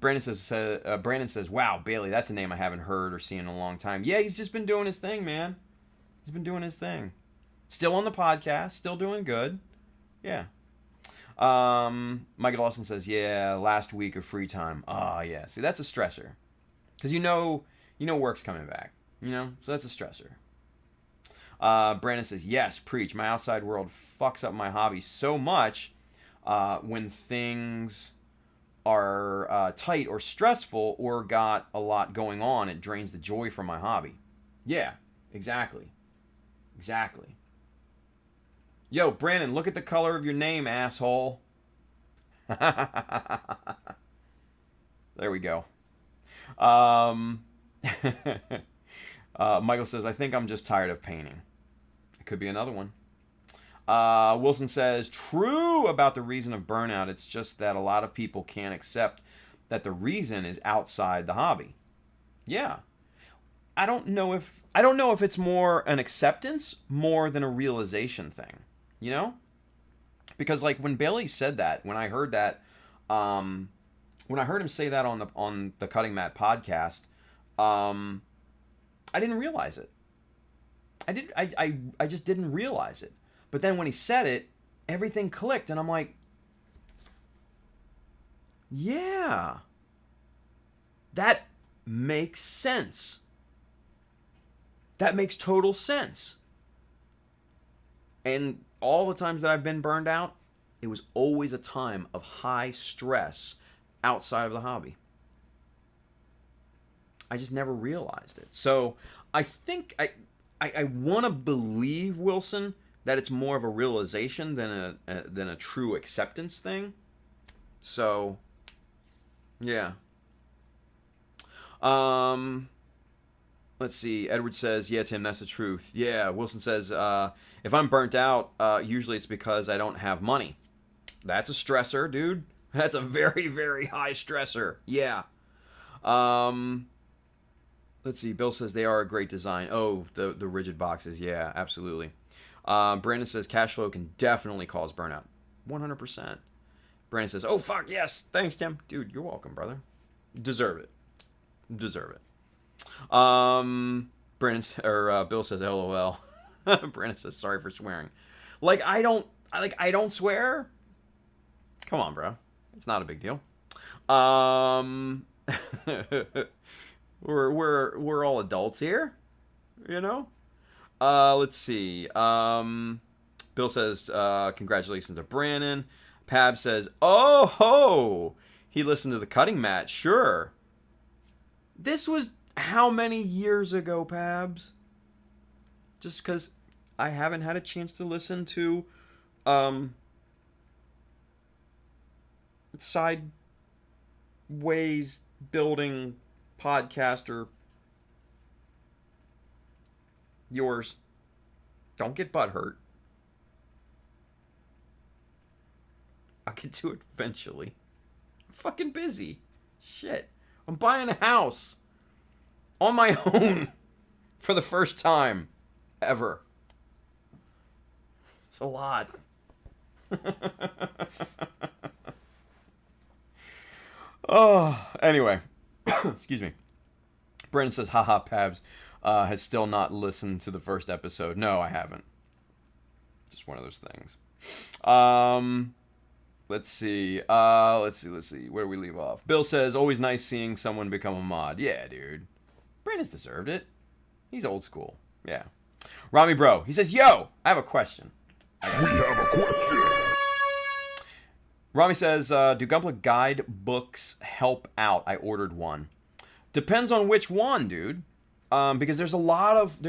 Brandon says, wow, Bailey, that's a name I haven't heard or seen in a long time. Yeah, he's just been doing his thing, man. He's been doing his thing. Still on the podcast, still doing good. Yeah. Michael Dawson says, yeah, last week of free time. Oh, yeah. See, that's a stressor. Because you know work's coming back. So that's a stressor. Brandon says, yes, preach. My outside world fucks up my hobby so much when things are tight or stressful or got a lot going on. It drains the joy from my hobby. Yeah, exactly. Yo, Brandon, look at the color of your name, asshole. There we go. Michael says, I think I'm just tired of painting. It could be another one. Wilson says, true about the reason of burnout. It's just that a lot of people can't accept that the reason is outside the hobby. Yeah. I don't know if it's more an acceptance more than a realization thing. Because like when Bailey said that, when I heard that, when I heard him say that on the Cutting Mat podcast, I didn't realize it. I just didn't realize it. But then when he said it, everything clicked, and I'm like, yeah, that makes sense. That makes total sense. And all the times that I've been burned out, it was always a time of high stress outside of the hobby. I just never realized it. So I think I want to believe, Wilson, that it's more of a realization than a true acceptance thing. So, yeah. Let's see. Edward says, yeah, Tim, that's the truth. Yeah, Wilson says, if I'm burnt out, usually it's because I don't have money. That's a stressor, dude. That's a very, very high stressor. Yeah. Let's see. Bill says they are a great design. Oh, the rigid boxes. Yeah, absolutely. Brandon says cash flow can definitely cause burnout. 100%. Brandon says, oh, fuck, yes. Thanks, Tim. Dude, you're welcome, brother. Deserve it. Bill says, LOL. Brandon says, sorry for swearing. I don't swear. Come on, bro. It's not a big deal. We're all adults here, Let's see. Bill says, congratulations to Brandon. Pab says, oh ho, he listened to the Cutting Mat. Sure. This was How many years ago, Pabs? Just because I haven't had a chance to listen to sideways building podcaster yours. Don't get butthurt. I can do it eventually. I'm fucking busy. Shit. I'm buying a house on my own for the first time ever. It's a lot. Oh, anyway. Excuse me. Brennan says, haha, Pabs has still not listened to the first episode. No, I haven't. Just one of those things. Let's see. Let's see. Where do we leave off? Bill says, always nice seeing someone become a mod. Yeah, dude. Brandon's deserved it. He's old school. Yeah. Rami Bro, he says, yo, I have a question. We have a question. Rami says, do Gunpla guide books help out? I ordered one. Depends on which one, dude. Because there's a lot of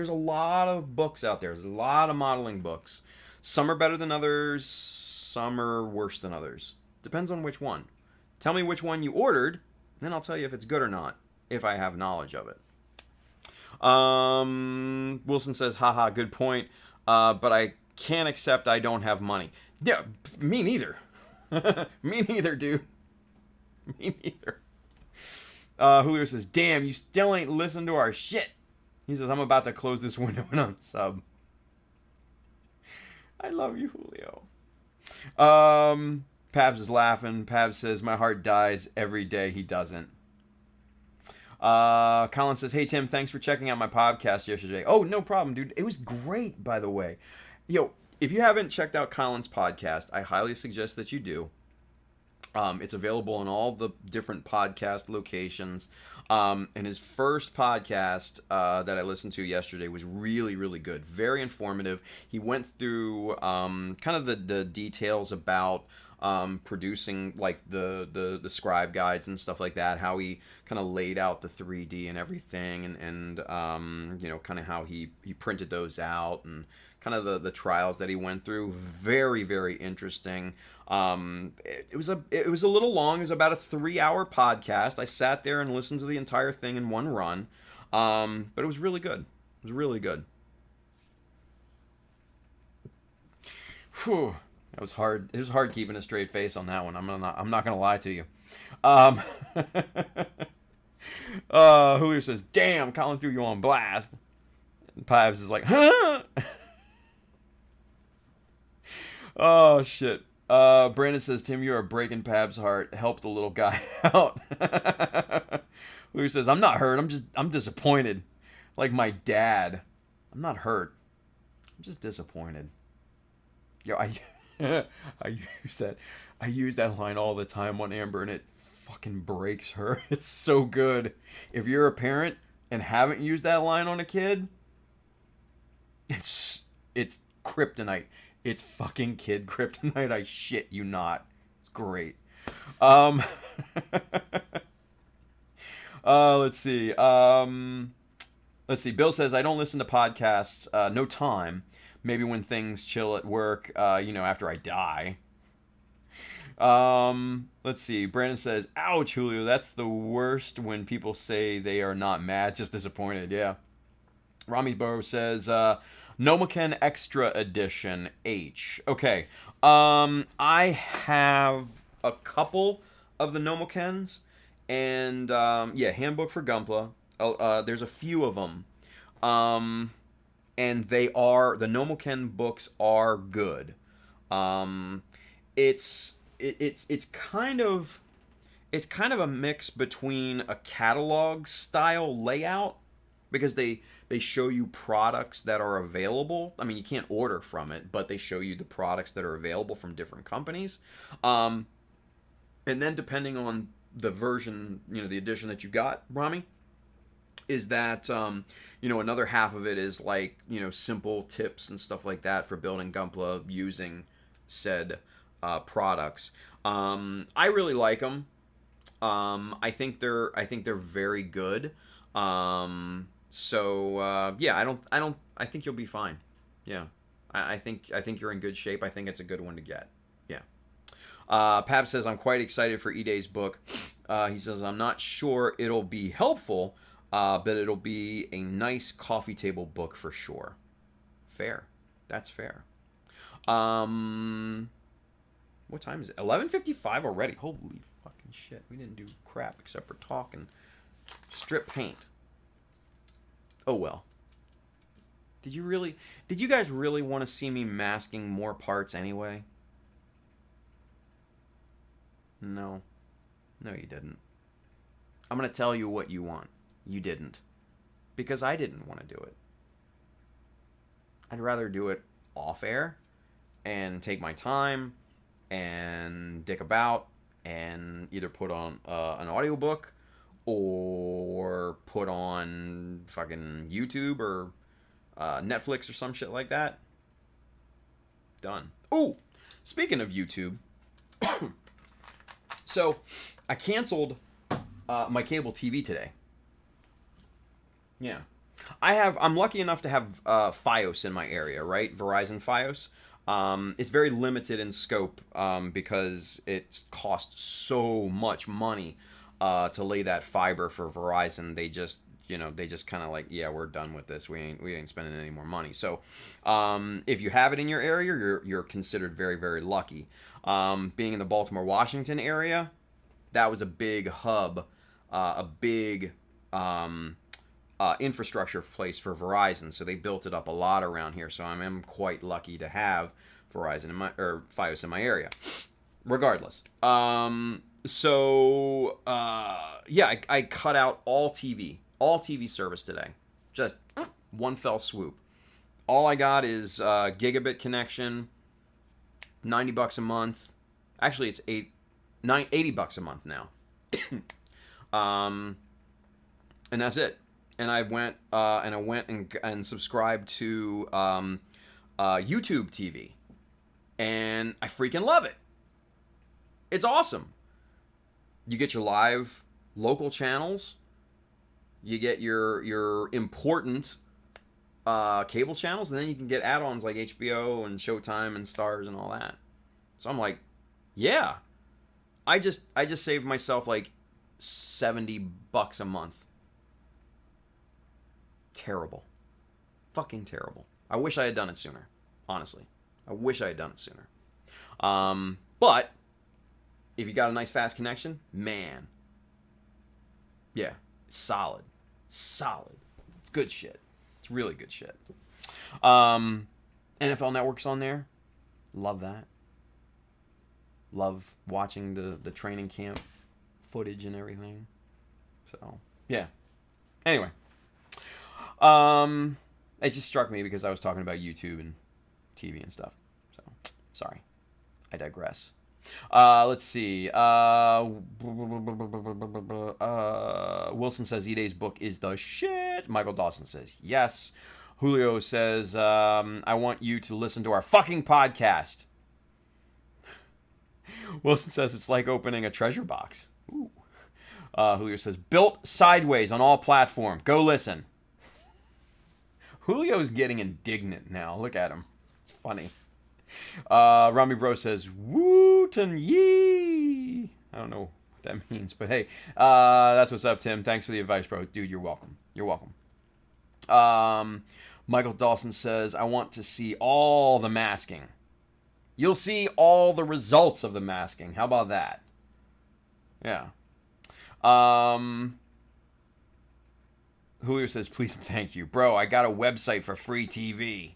books out there. There's a lot of modeling books. Some are better than others. Some are worse than others. Depends on which one. Tell me which one you ordered, then I'll tell you if it's good or not, if I have knowledge of it. Wilson says, haha, good point. But I can't accept I don't have money. Yeah, me neither. Me neither, dude. Me neither. Julio says, damn, you still ain't listened to our shit. He says, I'm about to close this window and unsub. I love you, Julio. Pabs is laughing. Pabs says, my heart dies every day he doesn't. Colin says, hey, Tim, thanks for checking out my podcast yesterday. Oh, no problem, dude. It was great, by the way. Yo, if you haven't checked out Colin's podcast, I highly suggest that you do. It's available on all the different podcast locations. And his first podcast that I listened to yesterday was really, really good. Very informative. He went through kind of the details about producing like the scribe guides and stuff like that, how he kind of laid out the 3D and everything, and you know, kind of how he printed those out, and kind of the trials that he went through. Very, very interesting. It was a little long. It was about a 3-hour podcast. I sat there and listened to the entire thing in one run. But it was really good. It was really good. Whew. It was hard. It was hard keeping a straight face on that one. I'm not gonna lie to you. Julio says, "Damn, Colin threw you on blast." And Pibes is like, "Huh?" Oh shit. Brandon says, Tim, you are breaking Pab's heart. Help the little guy out. Julio says, I'm not hurt. I'm disappointed. Like my dad. I'm not hurt. I'm just disappointed. Yo, I use that line all the time on Amber, and it fucking breaks her. It's so good. If you're a parent and haven't used that line on a kid, it's kryptonite. It's fucking kid kryptonite. I shit you not. It's great. Let's see. Bill says, I don't listen to podcasts. No time. Maybe when things chill at work, after I die. Let's see. Brandon says, ouch, Julio. That's the worst when people say they are not mad, just disappointed. Yeah. Rami Bo says, Nomoken Extra Edition H. Okay. I have a couple of the Nomokens. And, Handbook for Gunpla. There's a few of them. And the Nomoken books are good. It's kind of a mix between a catalog style layout, because they show you products that are available. I mean, you can't order from it, but they show you the products that are available from different companies. And then depending on the version, the edition that you got, Rami, is that, another half of it is like, simple tips and stuff like that for building Gunpla using said products. I really like them. I think they're very good. Yeah, I think you'll be fine. Yeah. I think you're in good shape. I think it's a good one to get. Yeah. Pab says, I'm quite excited for E-Day's book. He says, I'm not sure it'll be helpful, but it'll be a nice coffee table book for sure. Fair. That's fair. What time is it? 11:55 already. Holy fucking shit. We didn't do crap except for talk and strip paint. Oh well. Did you guys really want to see me masking more parts anyway? No. No, you didn't. I'm going to tell you what you want. You didn't. Because I didn't want to do it. I'd rather do it off air and take my time and dick about and either put on an audiobook or put on fucking YouTube or Netflix or some shit like that. Done. Ooh, speaking of YouTube, so I canceled my cable TV today. Yeah. I'm lucky enough to have Fios in my area, right? Verizon Fios. It's very limited in scope because it costs so much money to lay that fiber for Verizon. They just kind of like, yeah, we're done with this. We ain't spending any more money. So if you have it in your area, you're considered very, very lucky. Being in the Baltimore, Washington area, that was a big hub, a big infrastructure place for Verizon, so they built it up a lot around here. So I'm quite lucky to have Verizon Fios in my area. Regardless, yeah, I cut out all TV service today, just one fell swoop. All I got is gigabit connection, $90 a month. Actually, it's $80 a month now, and that's it. And I went and subscribed to YouTube TV, and I freaking love it. It's awesome. You get your live local channels. You get your important cable channels, and then you can get add-ons like HBO and Showtime and Stars and all that. So I'm like, yeah. I just saved myself like $70 a month. Terrible. Fucking terrible. I wish I had done it sooner. Honestly. I wish I had done it sooner. But if you got a nice fast connection, man. Yeah. Solid. It's good shit. It's really good shit. NFL Network's on there. Love that. Love watching the training camp footage and everything. So, yeah. Anyway. It just struck me because I was talking about YouTube and TV and stuff. So, sorry. I digress. Let's see. Wilson says E-Day's book is the shit. Michael Dawson says yes. Julio says, I want you to listen to our fucking podcast. Wilson says it's like opening a treasure box. Ooh. Julio says, built sideways on all platform. Go listen. Julio's getting indignant now. Look at him. It's funny. Rami Bro says, Wooten Yee. I don't know what that means, but hey, that's what's up, Tim. Thanks for the advice, bro. Dude, you're welcome. You're welcome. Michael Dawson says, I want to see all the masking. You'll see all the results of the masking. How about that? Yeah. Julio says, please and thank you. Bro, I got a website for free TV.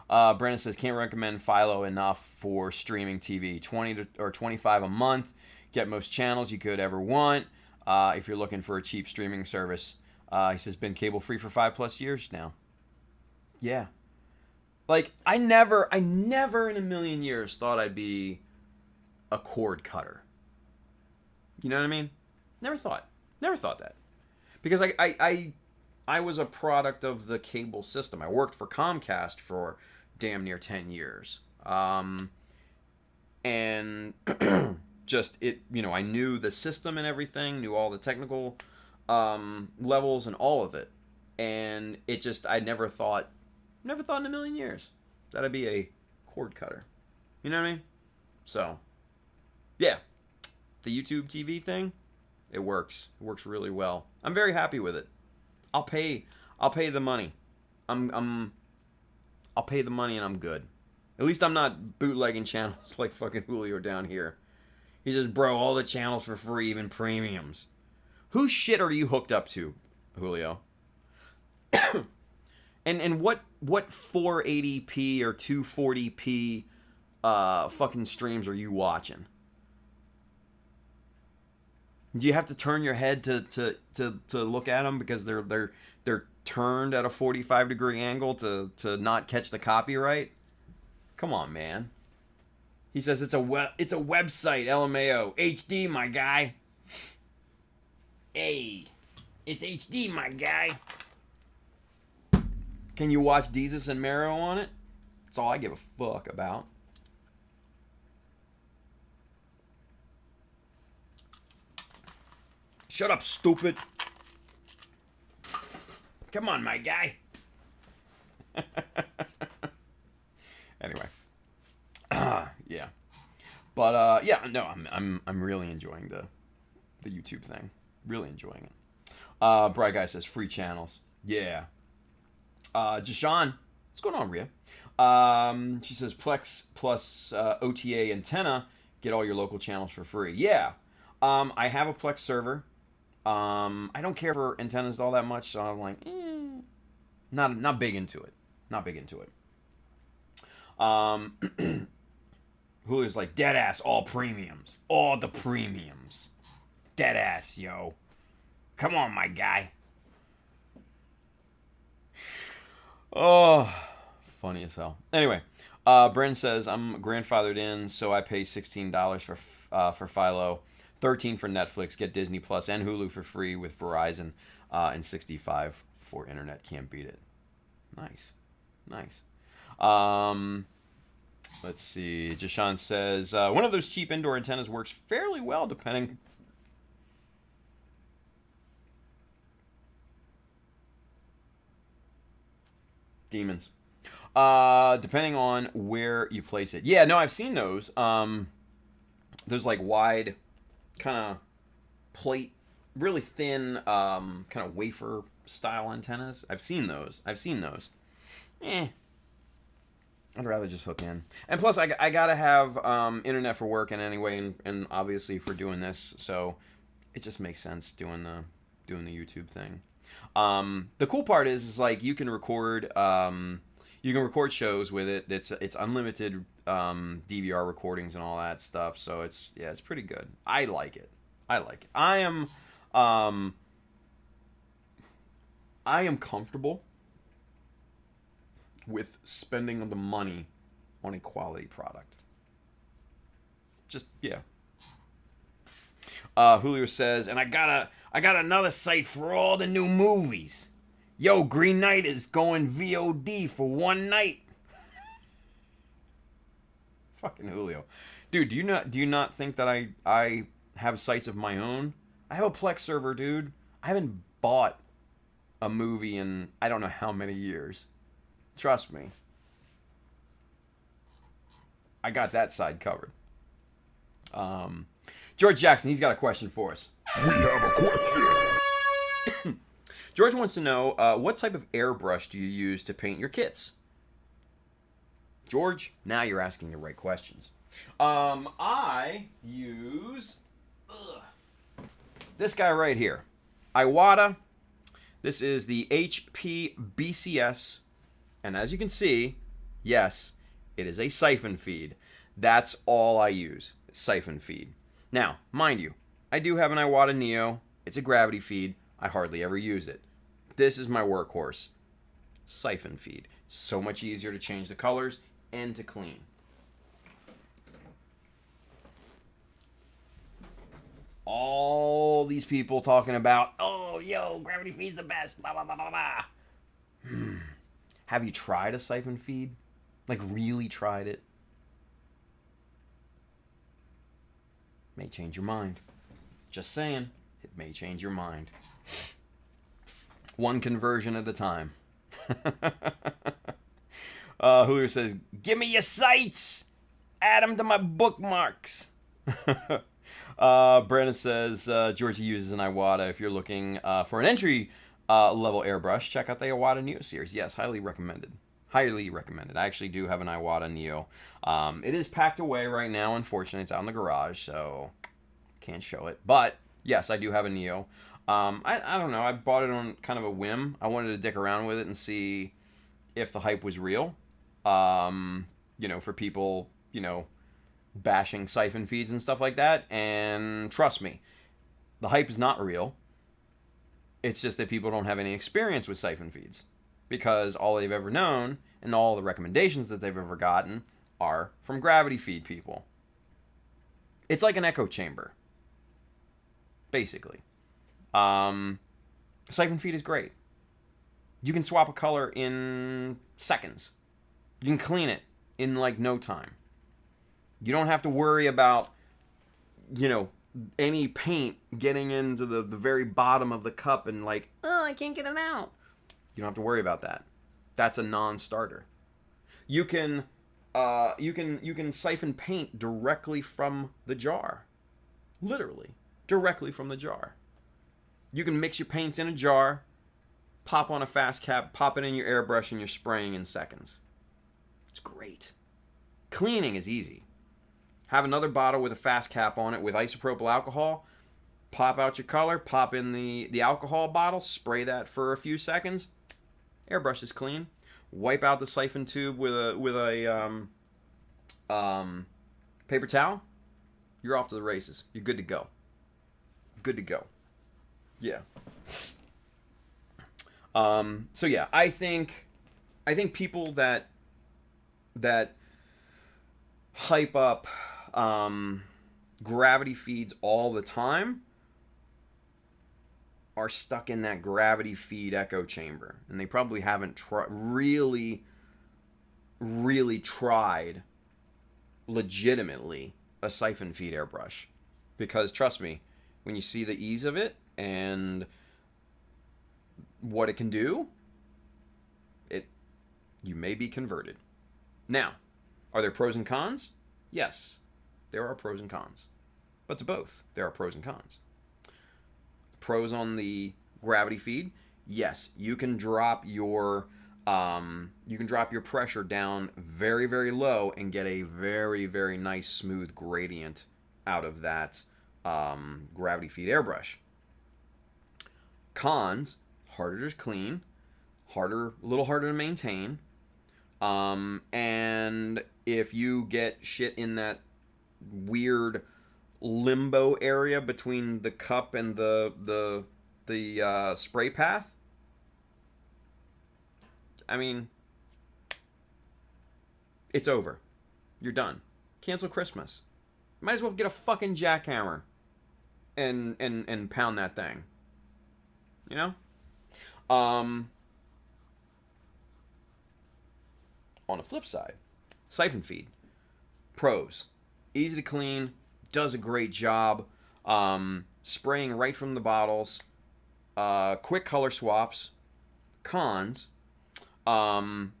Brandon says, can't recommend Philo enough for streaming TV. 20 or 25 a month. Get most channels you could ever want. If you're looking for a cheap streaming service. He says, been cable free for 5+ years now. Yeah. Like, I never in a million years thought I'd be a cord cutter. You know what I mean? Never thought that. Because I was a product of the cable system. I worked for Comcast for damn near 10 years. And just it, I knew the system and everything, knew all the technical levels and all of it, and it just I never thought in a million years that I'd be a cord cutter. You know what I mean? So, yeah, the YouTube TV thing, it works. It works really well. I'm very happy with it. I'll pay the money. I'll pay the money and I'm good. At least I'm not bootlegging channels like fucking Julio down here. He says, bro, all the channels for free, even premiums. Whose shit are you hooked up to, Julio? and what 480p or 240p fucking streams are you watching? Do you have to turn your head to look at them because they're turned at a 45-degree angle to not catch the copyright? Come on, man. He says it's a website, LMAO. HD, my guy. Hey, it's HD, my guy. Can you watch Jesus and Mero on it? That's all I give a fuck about. Shut up, stupid. Come on, my guy. Anyway. Yeah. But yeah, no, I'm really enjoying the YouTube thing. Really enjoying it. Bright Guy says free channels. Yeah. Jashawn, what's going on, Rhea? She says Plex plus OTA antenna, get all your local channels for free. Yeah. I have a Plex server. I don't care for antennas all that much, so I'm like, not big into it. Not big into it. Julio's like, dead ass, all premiums. All the premiums. Dead ass, yo. Come on, my guy. Oh, funny as hell. Anyway, Bryn says, I'm grandfathered in, so I pay $16 for Philo, $13 for Netflix, get Disney Plus and Hulu for free with Verizon, and $65 for internet. Can't beat it. Nice. Let's see. Jashawn says, one of those cheap indoor antennas works fairly well depending... Demons. Depending on where you place it. Yeah, no, I've seen those. Those like wide kind of plate, really thin kind of wafer style antennas. I've seen those. I'd rather just hook in. And plus, I gotta have internet for work and anyway, and obviously for doing this, so it just makes sense doing the YouTube thing. The cool part is like you can record shows with it. It's unlimited DVR recordings and all that stuff. So it's pretty good. I like it. I am comfortable with spending the money on a quality product. Just yeah. Julio says, and I got another site for all the new movies. Yo, Green Knight is going VOD for one night. Fucking Julio. Dude, do you not think that I have sites of my own? I have a Plex server, dude. I haven't bought a movie in I don't know how many years. Trust me. I got that side covered. George Jackson, he's got a question for us. We have a question. George wants to know, what type of airbrush do you use to paint your kits? George, now you're asking the right questions. I use this guy right here. Iwata. This is the HP BCS. And as you can see, yes, it is a siphon feed. That's all I use, siphon feed. Now, mind you, I do have an Iwata Neo. It's a gravity feed. I hardly ever use it. This is my workhorse. Siphon feed. So much easier to change the colors and to clean. All these people talking about, oh, yo, gravity feed's the best, blah, blah, blah, blah, blah. Have you tried a siphon feed? Like, really tried it? May change your mind. Just saying, it may change your mind. One conversion at a time. Julio says, "Give me your sites. Add them to my bookmarks." Brandon says, Georgie uses an Iwata. If you're looking for an entry level airbrush, check out the Iwata Neo series. Yes, highly recommended. Highly recommended. I actually do have an Iwata Neo. It is packed away right now, unfortunately. It's out in the garage, so can't show it. But, yes, I do have a Neo. I don't know. I bought it on kind of a whim. I wanted to dick around with it and see if the hype was real. For people, bashing siphon feeds and stuff like that. And trust me, the hype is not real. It's just that people don't have any experience with siphon feeds, because all they've ever known and all the recommendations that they've ever gotten are from gravity feed people. It's like an echo chamber, basically. Siphon feed is great. You can swap a color in seconds. You can clean it in like no time. You don't have to worry about, any paint getting into the very bottom of the cup and like, oh, I can't get it out. You don't have to worry about that. That's a non-starter. You can siphon paint directly from the jar. Literally, directly from the jar. You can mix your paints in a jar, pop on a fast cap, pop it in your airbrush, and you're spraying in seconds. It's great. Cleaning is easy. Have another bottle with a fast cap on it with isopropyl alcohol. Pop out your color, pop in the alcohol bottle, spray that for a few seconds. Airbrush is clean. Wipe out the siphon tube with a paper towel. You're off to the races. You're good to go. Good to go. Yeah. So yeah, I think people that hype up gravity feeds all the time are stuck in that gravity feed echo chamber, and they probably haven't really tried legitimately a siphon feed airbrush. Because trust me, when you see the ease of it and what it can do, you may be converted. Now, are there pros and cons? Yes, there are pros and cons. But to both, there are pros and cons. Pros on the gravity feed, yes, you can drop your pressure down very, very low and get a very, very nice smooth gradient out of that gravity feed airbrush. Cons, harder to clean, a little harder to maintain. And if you get shit in that weird limbo area between the cup and the spray path, I mean, it's over. You're done. Cancel Christmas. Might as well get a fucking jackhammer and pound that thing. On the flip side, siphon feed. Pros. Easy to clean. Does a great job. Spraying right from the bottles. Quick color swaps. Cons. You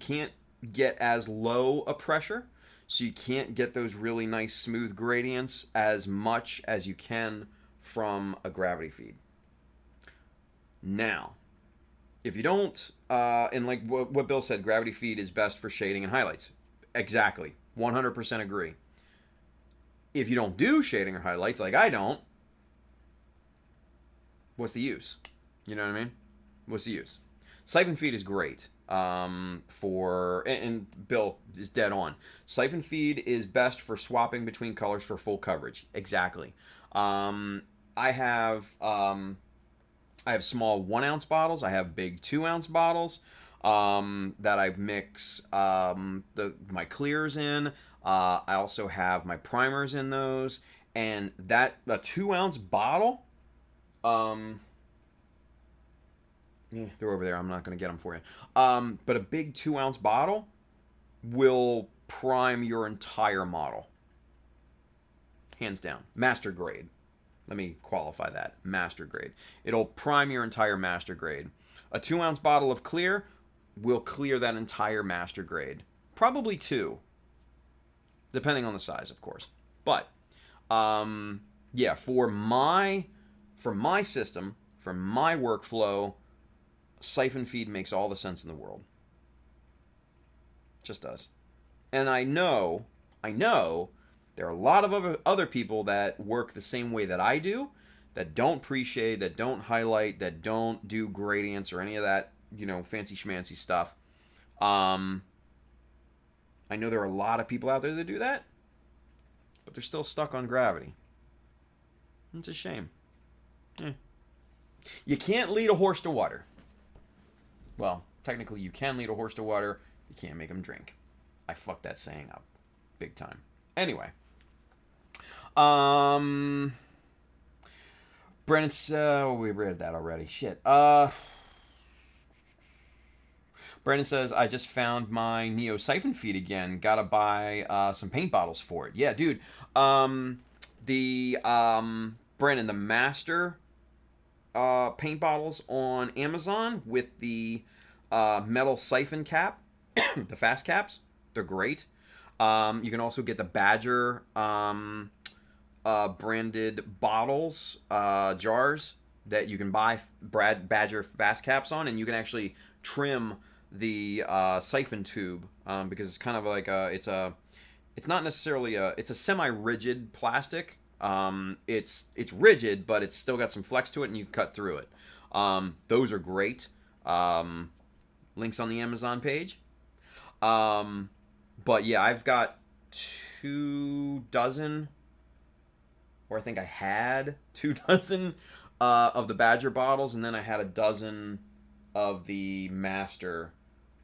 can't get as low a pressure, so you can't get those really nice smooth gradients as much as you can from a gravity feed. Now, if you don't, and like what Bill said, gravity feed is best for shading and highlights. Exactly. 100% agree. If you don't do shading or highlights, like I don't, what's the use? You know what I mean? What's the use? Siphon feed is great and Bill is dead on. Siphon feed is best for swapping between colors for full coverage. Exactly. I have small 1 ounce bottles. I have big 2 ounce bottles that I mix my clears in. I also have my primers in those, and a 2 ounce bottle. Yeah, they're over there. I'm not going to get them for you. But a big 2 ounce bottle will prime your entire model. hands down. Master grade. Let me qualify that. Master grade. It'll prime your entire master grade. A 2-ounce bottle of clear will clear that entire master grade. Probably 2. Depending on the size, of course. But, yeah, for my system, for my workflow, siphon feed makes all the sense in the world. Just does. And I know there are a lot of other people that work the same way that I do, that don't pre-shade, that don't highlight, that don't do gradients or any of that, fancy schmancy stuff. I know there are a lot of people out there that do that, but they're still stuck on gravity. It's a shame. You can't lead a horse to water. Well, technically you can lead a horse to water. You can't make him drink. I fucked that saying up big time. Anyway. Brennan, we read that already. Shit. Brandon says, I just found my Neo siphon feed again. Gotta buy some paint bottles for it. Yeah, dude. Brandon, the master paint bottles on Amazon with the metal siphon cap, the fast caps, they're great. You can also get the Badger branded bottles, jars that you can buy Badger fast caps on, and you can actually trim the siphon tube because it's kind of like it's not necessarily it's a semi-rigid plastic. It's rigid, but it's still got some flex to it, and you can cut through it. Those are great. Links on the Amazon page. But yeah, I've got 24, or I think I had 24 of the Badger bottles, and then I had a dozen of the Master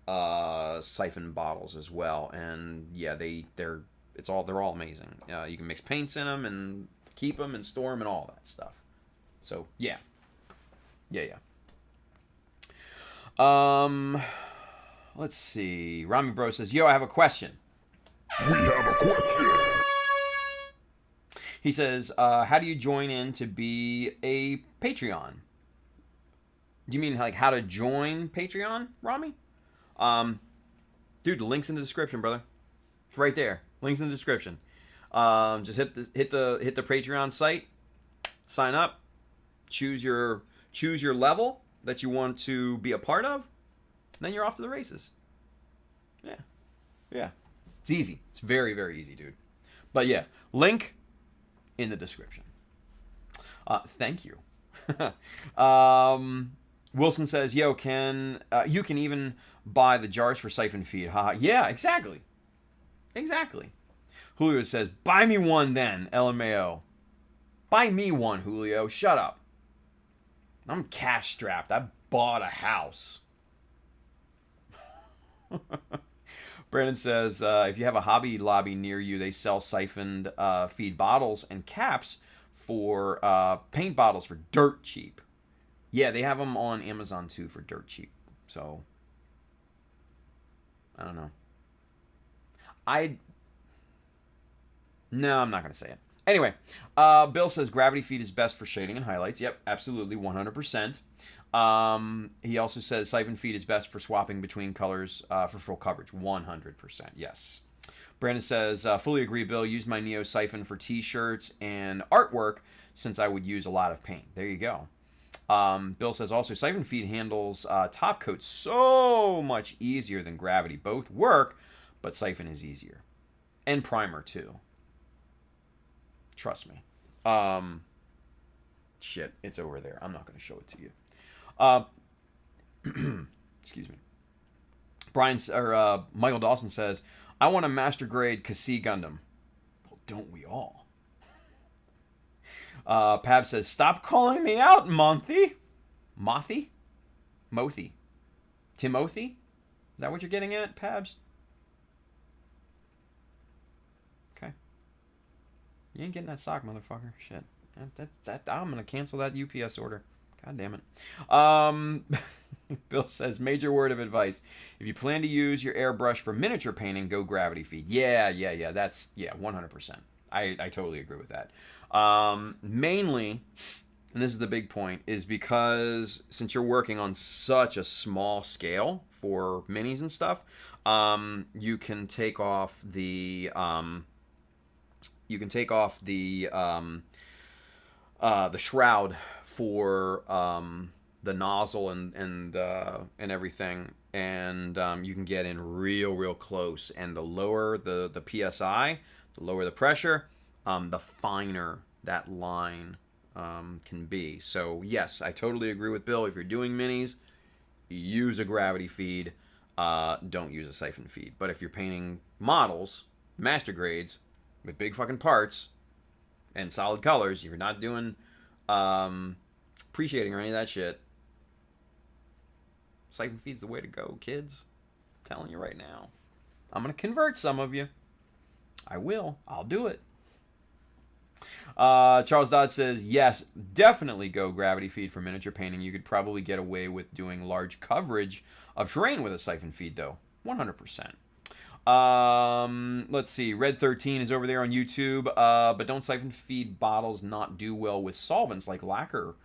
siphon bottles as well. And yeah, they're all amazing. You can mix paints in them and keep them and store them and all that stuff. So yeah. Let's see. Rami Bro says, "Yo, I have a question." We have a question. He says, "How do you join in to be a Patreon?" Do you mean like how to join Patreon, Rami? Dude, the link's in the description, brother. It's right there. Links in the description. Just hit the Patreon site, sign up, choose your level that you want to be a part of, and then you're off to the races. Yeah. It's easy. It's very, very easy, dude. But yeah, link in the description. Thank you. Wilson says, "Yo, you can even buy the jars for siphon feed." Haha. Yeah, exactly. Julio says, "Buy me one then, LMAO." Buy me one, Julio. Shut up. I'm cash strapped. I bought a house. Brandon says, if you have a Hobby Lobby near you, they sell siphoned feed bottles and caps for paint bottles for dirt cheap. Yeah, they have them on Amazon too for dirt cheap. So, I don't know. No, I'm not going to say it. Anyway, Bill says gravity feed is best for shading and highlights. Yep, absolutely, 100%. He also says siphon feed is best for swapping between colors for full coverage. 100%, yes. Brandon says, fully agree, Bill. Use my Neo siphon for t-shirts and artwork since I would use a lot of paint. There you go. Bill says also siphon feed handles top coat so much easier than gravity. Both work, but siphon is easier. And primer too. Trust me. Shit, it's over there. I'm not going to show it to you. Excuse me. Michael Dawson says, I want a master grade Kasi Gundam. Well, don't we all? Pab says, stop calling me out, Monthy. Timothy? Is that what you're getting at, Pabs? Okay. You ain't getting that sock, motherfucker. Shit. I'm gonna cancel that UPS order. God damn it. Bill says, major word of advice. If you plan to use your airbrush for miniature painting, go gravity feed. Yeah. That's 100%. I totally agree with that. Mainly, and this is the big point, is because since you're working on such a small scale for minis and stuff, you can take off the shroud for the nozzle and everything, and you can get in real close. And the lower the psi, the lower the pressure, the finer that line can be. So yes, I totally agree with Bill. If you're doing minis, use a gravity feed. Don't use a siphon feed. But if you're painting models, master grades, with big fucking parts and solid colors, if you're not doing appreciating or any of that shit, siphon feed's the way to go, kids. I'm telling you right now. I'm gonna convert some of you. I will. I'll do it. Charles Dodd says, yes, definitely go gravity feed for miniature painting. You could probably get away with doing large coverage of terrain with a siphon feed, though. 100%. Let's see. Red 13 is over there on YouTube. But don't siphon feed bottles not do well with solvents like lacquer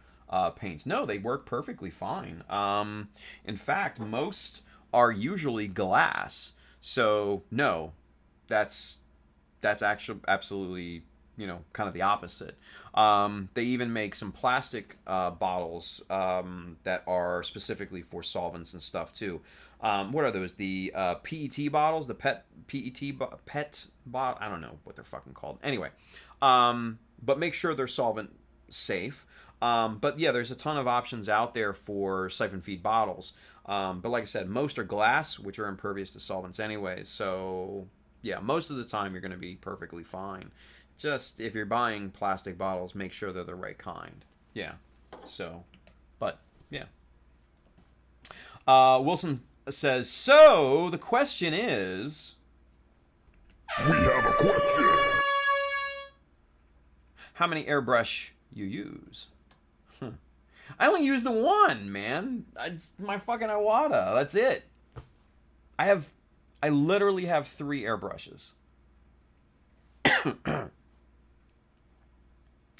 paints? No, they work perfectly fine. In fact, most are usually glass. So no, that's actually absolutely, kind of the opposite. They even make some plastic bottles that are specifically for solvents and stuff too. What are those? The PET bottles, the PET bottle. I don't know what they're fucking called. Anyway, but make sure they're solvent safe. But yeah, there's a ton of options out there for siphon feed bottles. But like I said, most are glass, which are impervious to solvents anyways. So yeah, most of the time you're going to be perfectly fine. Just if you're buying plastic bottles, make sure they're the right kind. Yeah. So, but yeah. Wilson says, so the question is, We have a question. how many airbrush you use? I only use the one, man. It's my fucking Iwata. That's it. I literally have 3 airbrushes.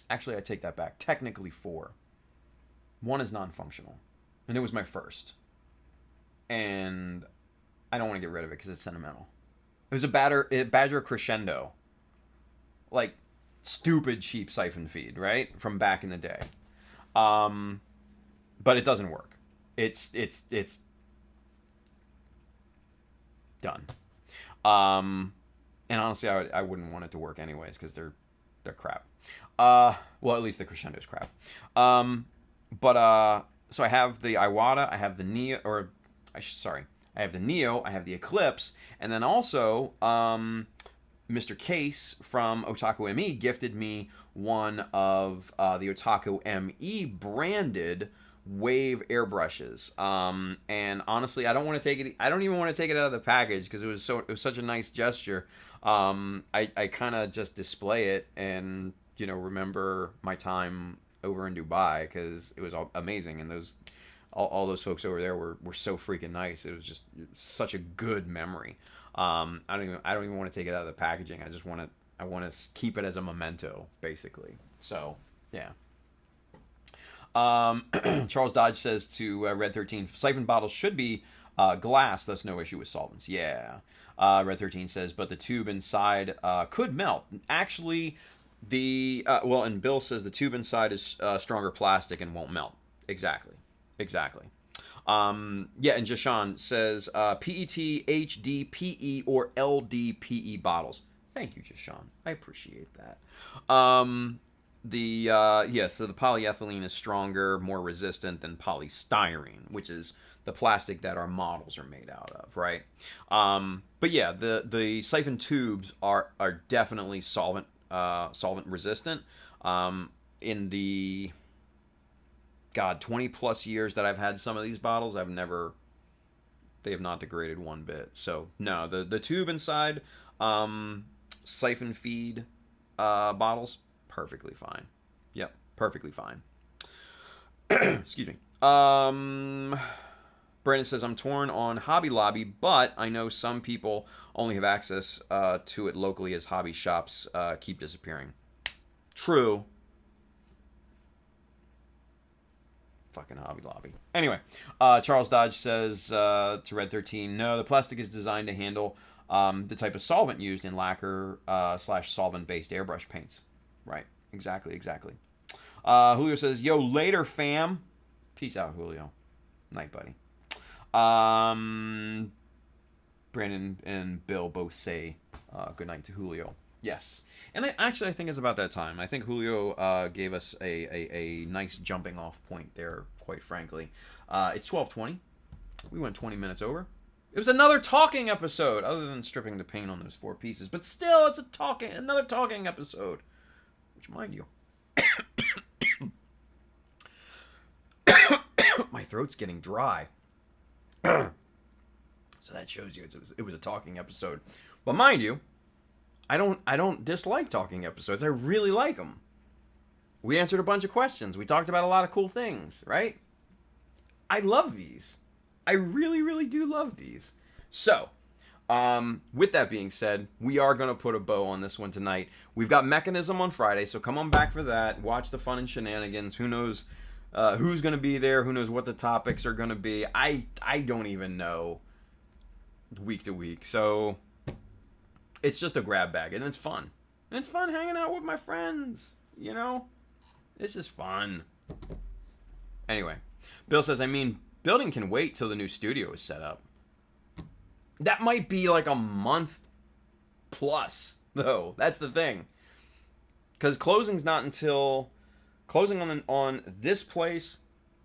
Actually, I take that back. Technically 4. One is non-functional, and it was my first. And I don't want to get rid of it because it's sentimental. It was a Badger Crescendo, like stupid cheap siphon feed, right, from back in the day. But it doesn't work. It's done. And honestly, I wouldn't want it to work anyways because they're crap. Well, at least the Crescendo's crap. So I have the Iwata, I have the Neo, I have the Neo, I have the Eclipse, and then also Mr. Case from Otaku ME gifted me one of the Otaku ME branded Wave airbrushes. And honestly, I don't want to take it. I don't even want to take it out of the package because it was such a nice gesture. I kind of just display it and remember my time over in Dubai because it was amazing, and all those folks over there were so freaking nice. It was just such a good memory. I don't even want to take it out of the packaging. I want to keep it as a memento, basically. So yeah. Charles Dodge says to Red 13, siphon bottles should be glass, thus no issue with solvents. Yeah. Red 13 says, but the tube inside could melt. Actually, and Bill says the tube inside is stronger plastic and won't melt. Exactly. Yeah, and Jashan says PET, HDPE, or LDPE bottles. Thank you, Jashan. I appreciate that. So the polyethylene is stronger, more resistant than polystyrene, which is the plastic that our models are made out of, right? But yeah, the siphon tubes are definitely solvent resistant. In the 20 plus years that I've had some of these bottles, they have not degraded one bit. So no, the tube inside siphon feed bottles, perfectly fine. Yep, perfectly fine. Excuse me. Brandon says, I'm torn on Hobby Lobby, but I know some people only have access to it locally as hobby shops keep disappearing. True. Fucking Hobby Lobby. Anyway, Charles Dodge says to Red 13, no, the plastic is designed to handle the type of solvent used in lacquer / solvent-based airbrush paints. Right. Exactly. Julio says, yo, later, fam. Peace out, Julio. Night, buddy. Brandon and Bill both say good night to Julio. Yes. And I think it's about that time. I think Julio gave us a nice jumping off point there, quite frankly. It's 12:20. We went 20 minutes over. It was another talking episode, other than stripping the paint on those 4 pieces. But still, it's another talking episode. Which, mind you, my throat's getting dry. So that shows you it was a talking episode. But mind you, I don't dislike talking episodes. I really like them. We answered a bunch of questions. We talked about a lot of cool things, right? I love these. I really, really do love these. So, with that being said, we are going to put a bow on this one tonight. We've got Mechanism on Friday, so come on back for that. Watch the fun and shenanigans. Who knows who's going to be there? Who knows what the topics are going to be? I don't even know week to week. So, it's just a grab bag, and it's fun. And it's fun hanging out with my friends, you know? It's just fun. Anyway, Bill says, building can wait till the new studio is set up. That might be like a month plus, though. That's the thing. Because closing's not until... Closing on this place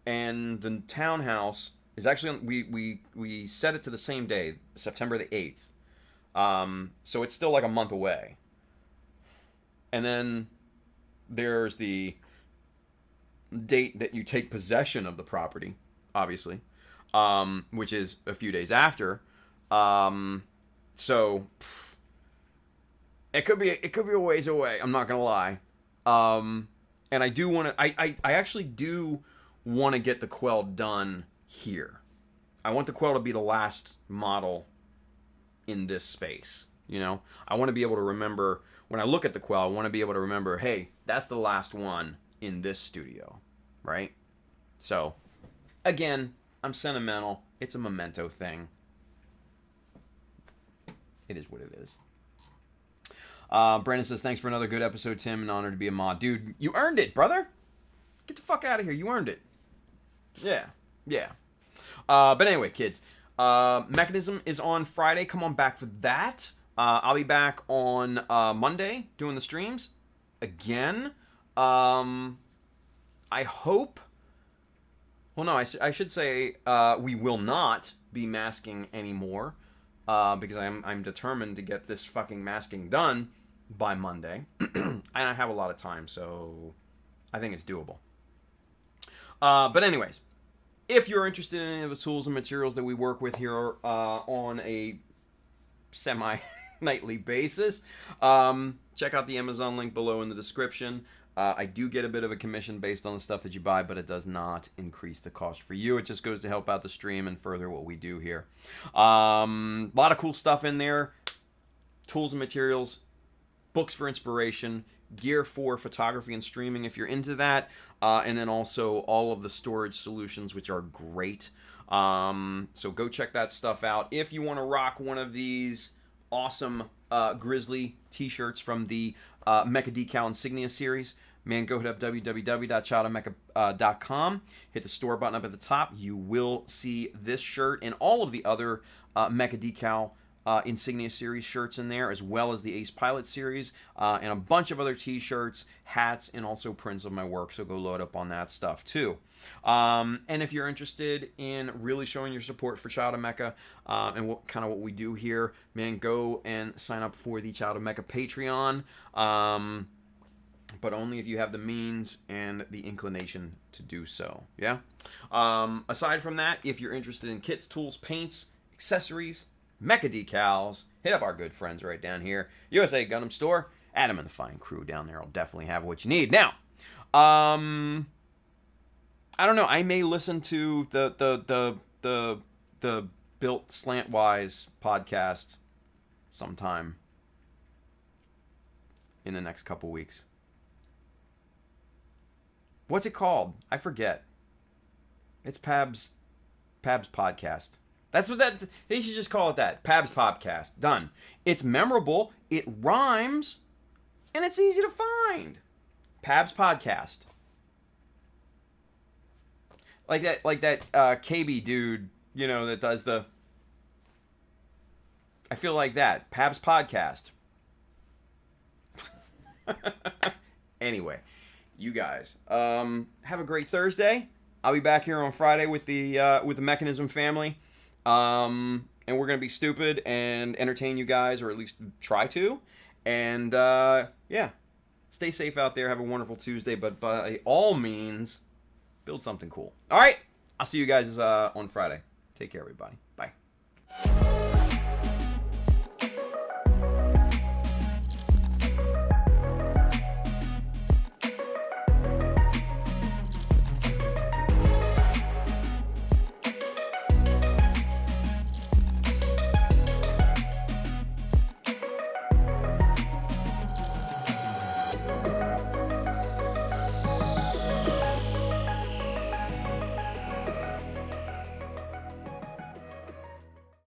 and the townhouse is actually... We set it to the same day, September the 8th. So it's still like a month away. And then there's the date that you take possession of the property, obviously, which is a few days after. So it could be a ways away. I'm not gonna lie. And I do want to. I actually do want to get the Quel done here. I want the Quel to be the last model in this space. You know, I want to be able to remember when I look at the Quel. I want to be able to remember, hey, that's the last one in this studio, right? So, again, I'm sentimental. It's a memento thing. It is what it is. Brandon says, thanks for another good episode, Tim. An honor to be a mod. Dude, you earned it, brother. Get the fuck out of here. You earned it. Yeah. But anyway, kids. Mechanism is on Friday. Come on back for that. I'll be back on Monday doing the streams again. I hope... Well, no, I should say we will not be masking anymore. Because I'm determined to get this fucking masking done by Monday. And I have a lot of time, so I think it's doable. But anyways, if you're interested in any of the tools and materials that we work with here on a semi-nightly basis, check out the Amazon link below in the description. I do get a bit of a commission based on the stuff that you buy, but it does not increase the cost for you. It just goes to help out the stream and further what we do here. A lot of cool stuff in there. Tools and materials, books for inspiration, gear for photography and streaming if you're into that, and then also all of the storage solutions, which are great. So go check that stuff out. If you want to rock one of these awesome Grizzly t-shirts from the Mecha Decal Insignia series, man, go hit up www.childofmecha.com. Hit the store button up at the top. You will see this shirt and all of the other Mecha Decal Insignia series shirts in there, as well as the Ace Pilot series, and a bunch of other t-shirts, hats, and also prints of my work. So go load up on that stuff too. And if you're interested in really showing your support for Child of Mecha and what we do here, man, go and sign up for the Child of Mecha Patreon. But only if you have the means and the inclination to do so. Yeah. Aside from that, if you're interested in kits, tools, paints, accessories, Mecha Decals, hit up our good friends right down here, USA Gundam Store. Adam and the fine crew down there will definitely have what you need. Now, I don't know. I may listen to the the Built Slantwise podcast sometime in the next couple weeks. What's it called? I forget. It's Pab's podcast. That's what that. They should just call it that. Pab's podcast. Done. It's memorable. It rhymes, and it's easy to find. Pab's podcast. Like that KB dude, that does the. I feel like that. Pab's podcast. Anyway, you guys, have a great Thursday. I'll be back here on Friday with the Mechanism family, and we're gonna be stupid and entertain you guys, or at least try to. And yeah, stay safe out there. Have a wonderful Tuesday, but by all means, build something cool. All right, I'll see you guys on Friday. Take care, everybody. Bye.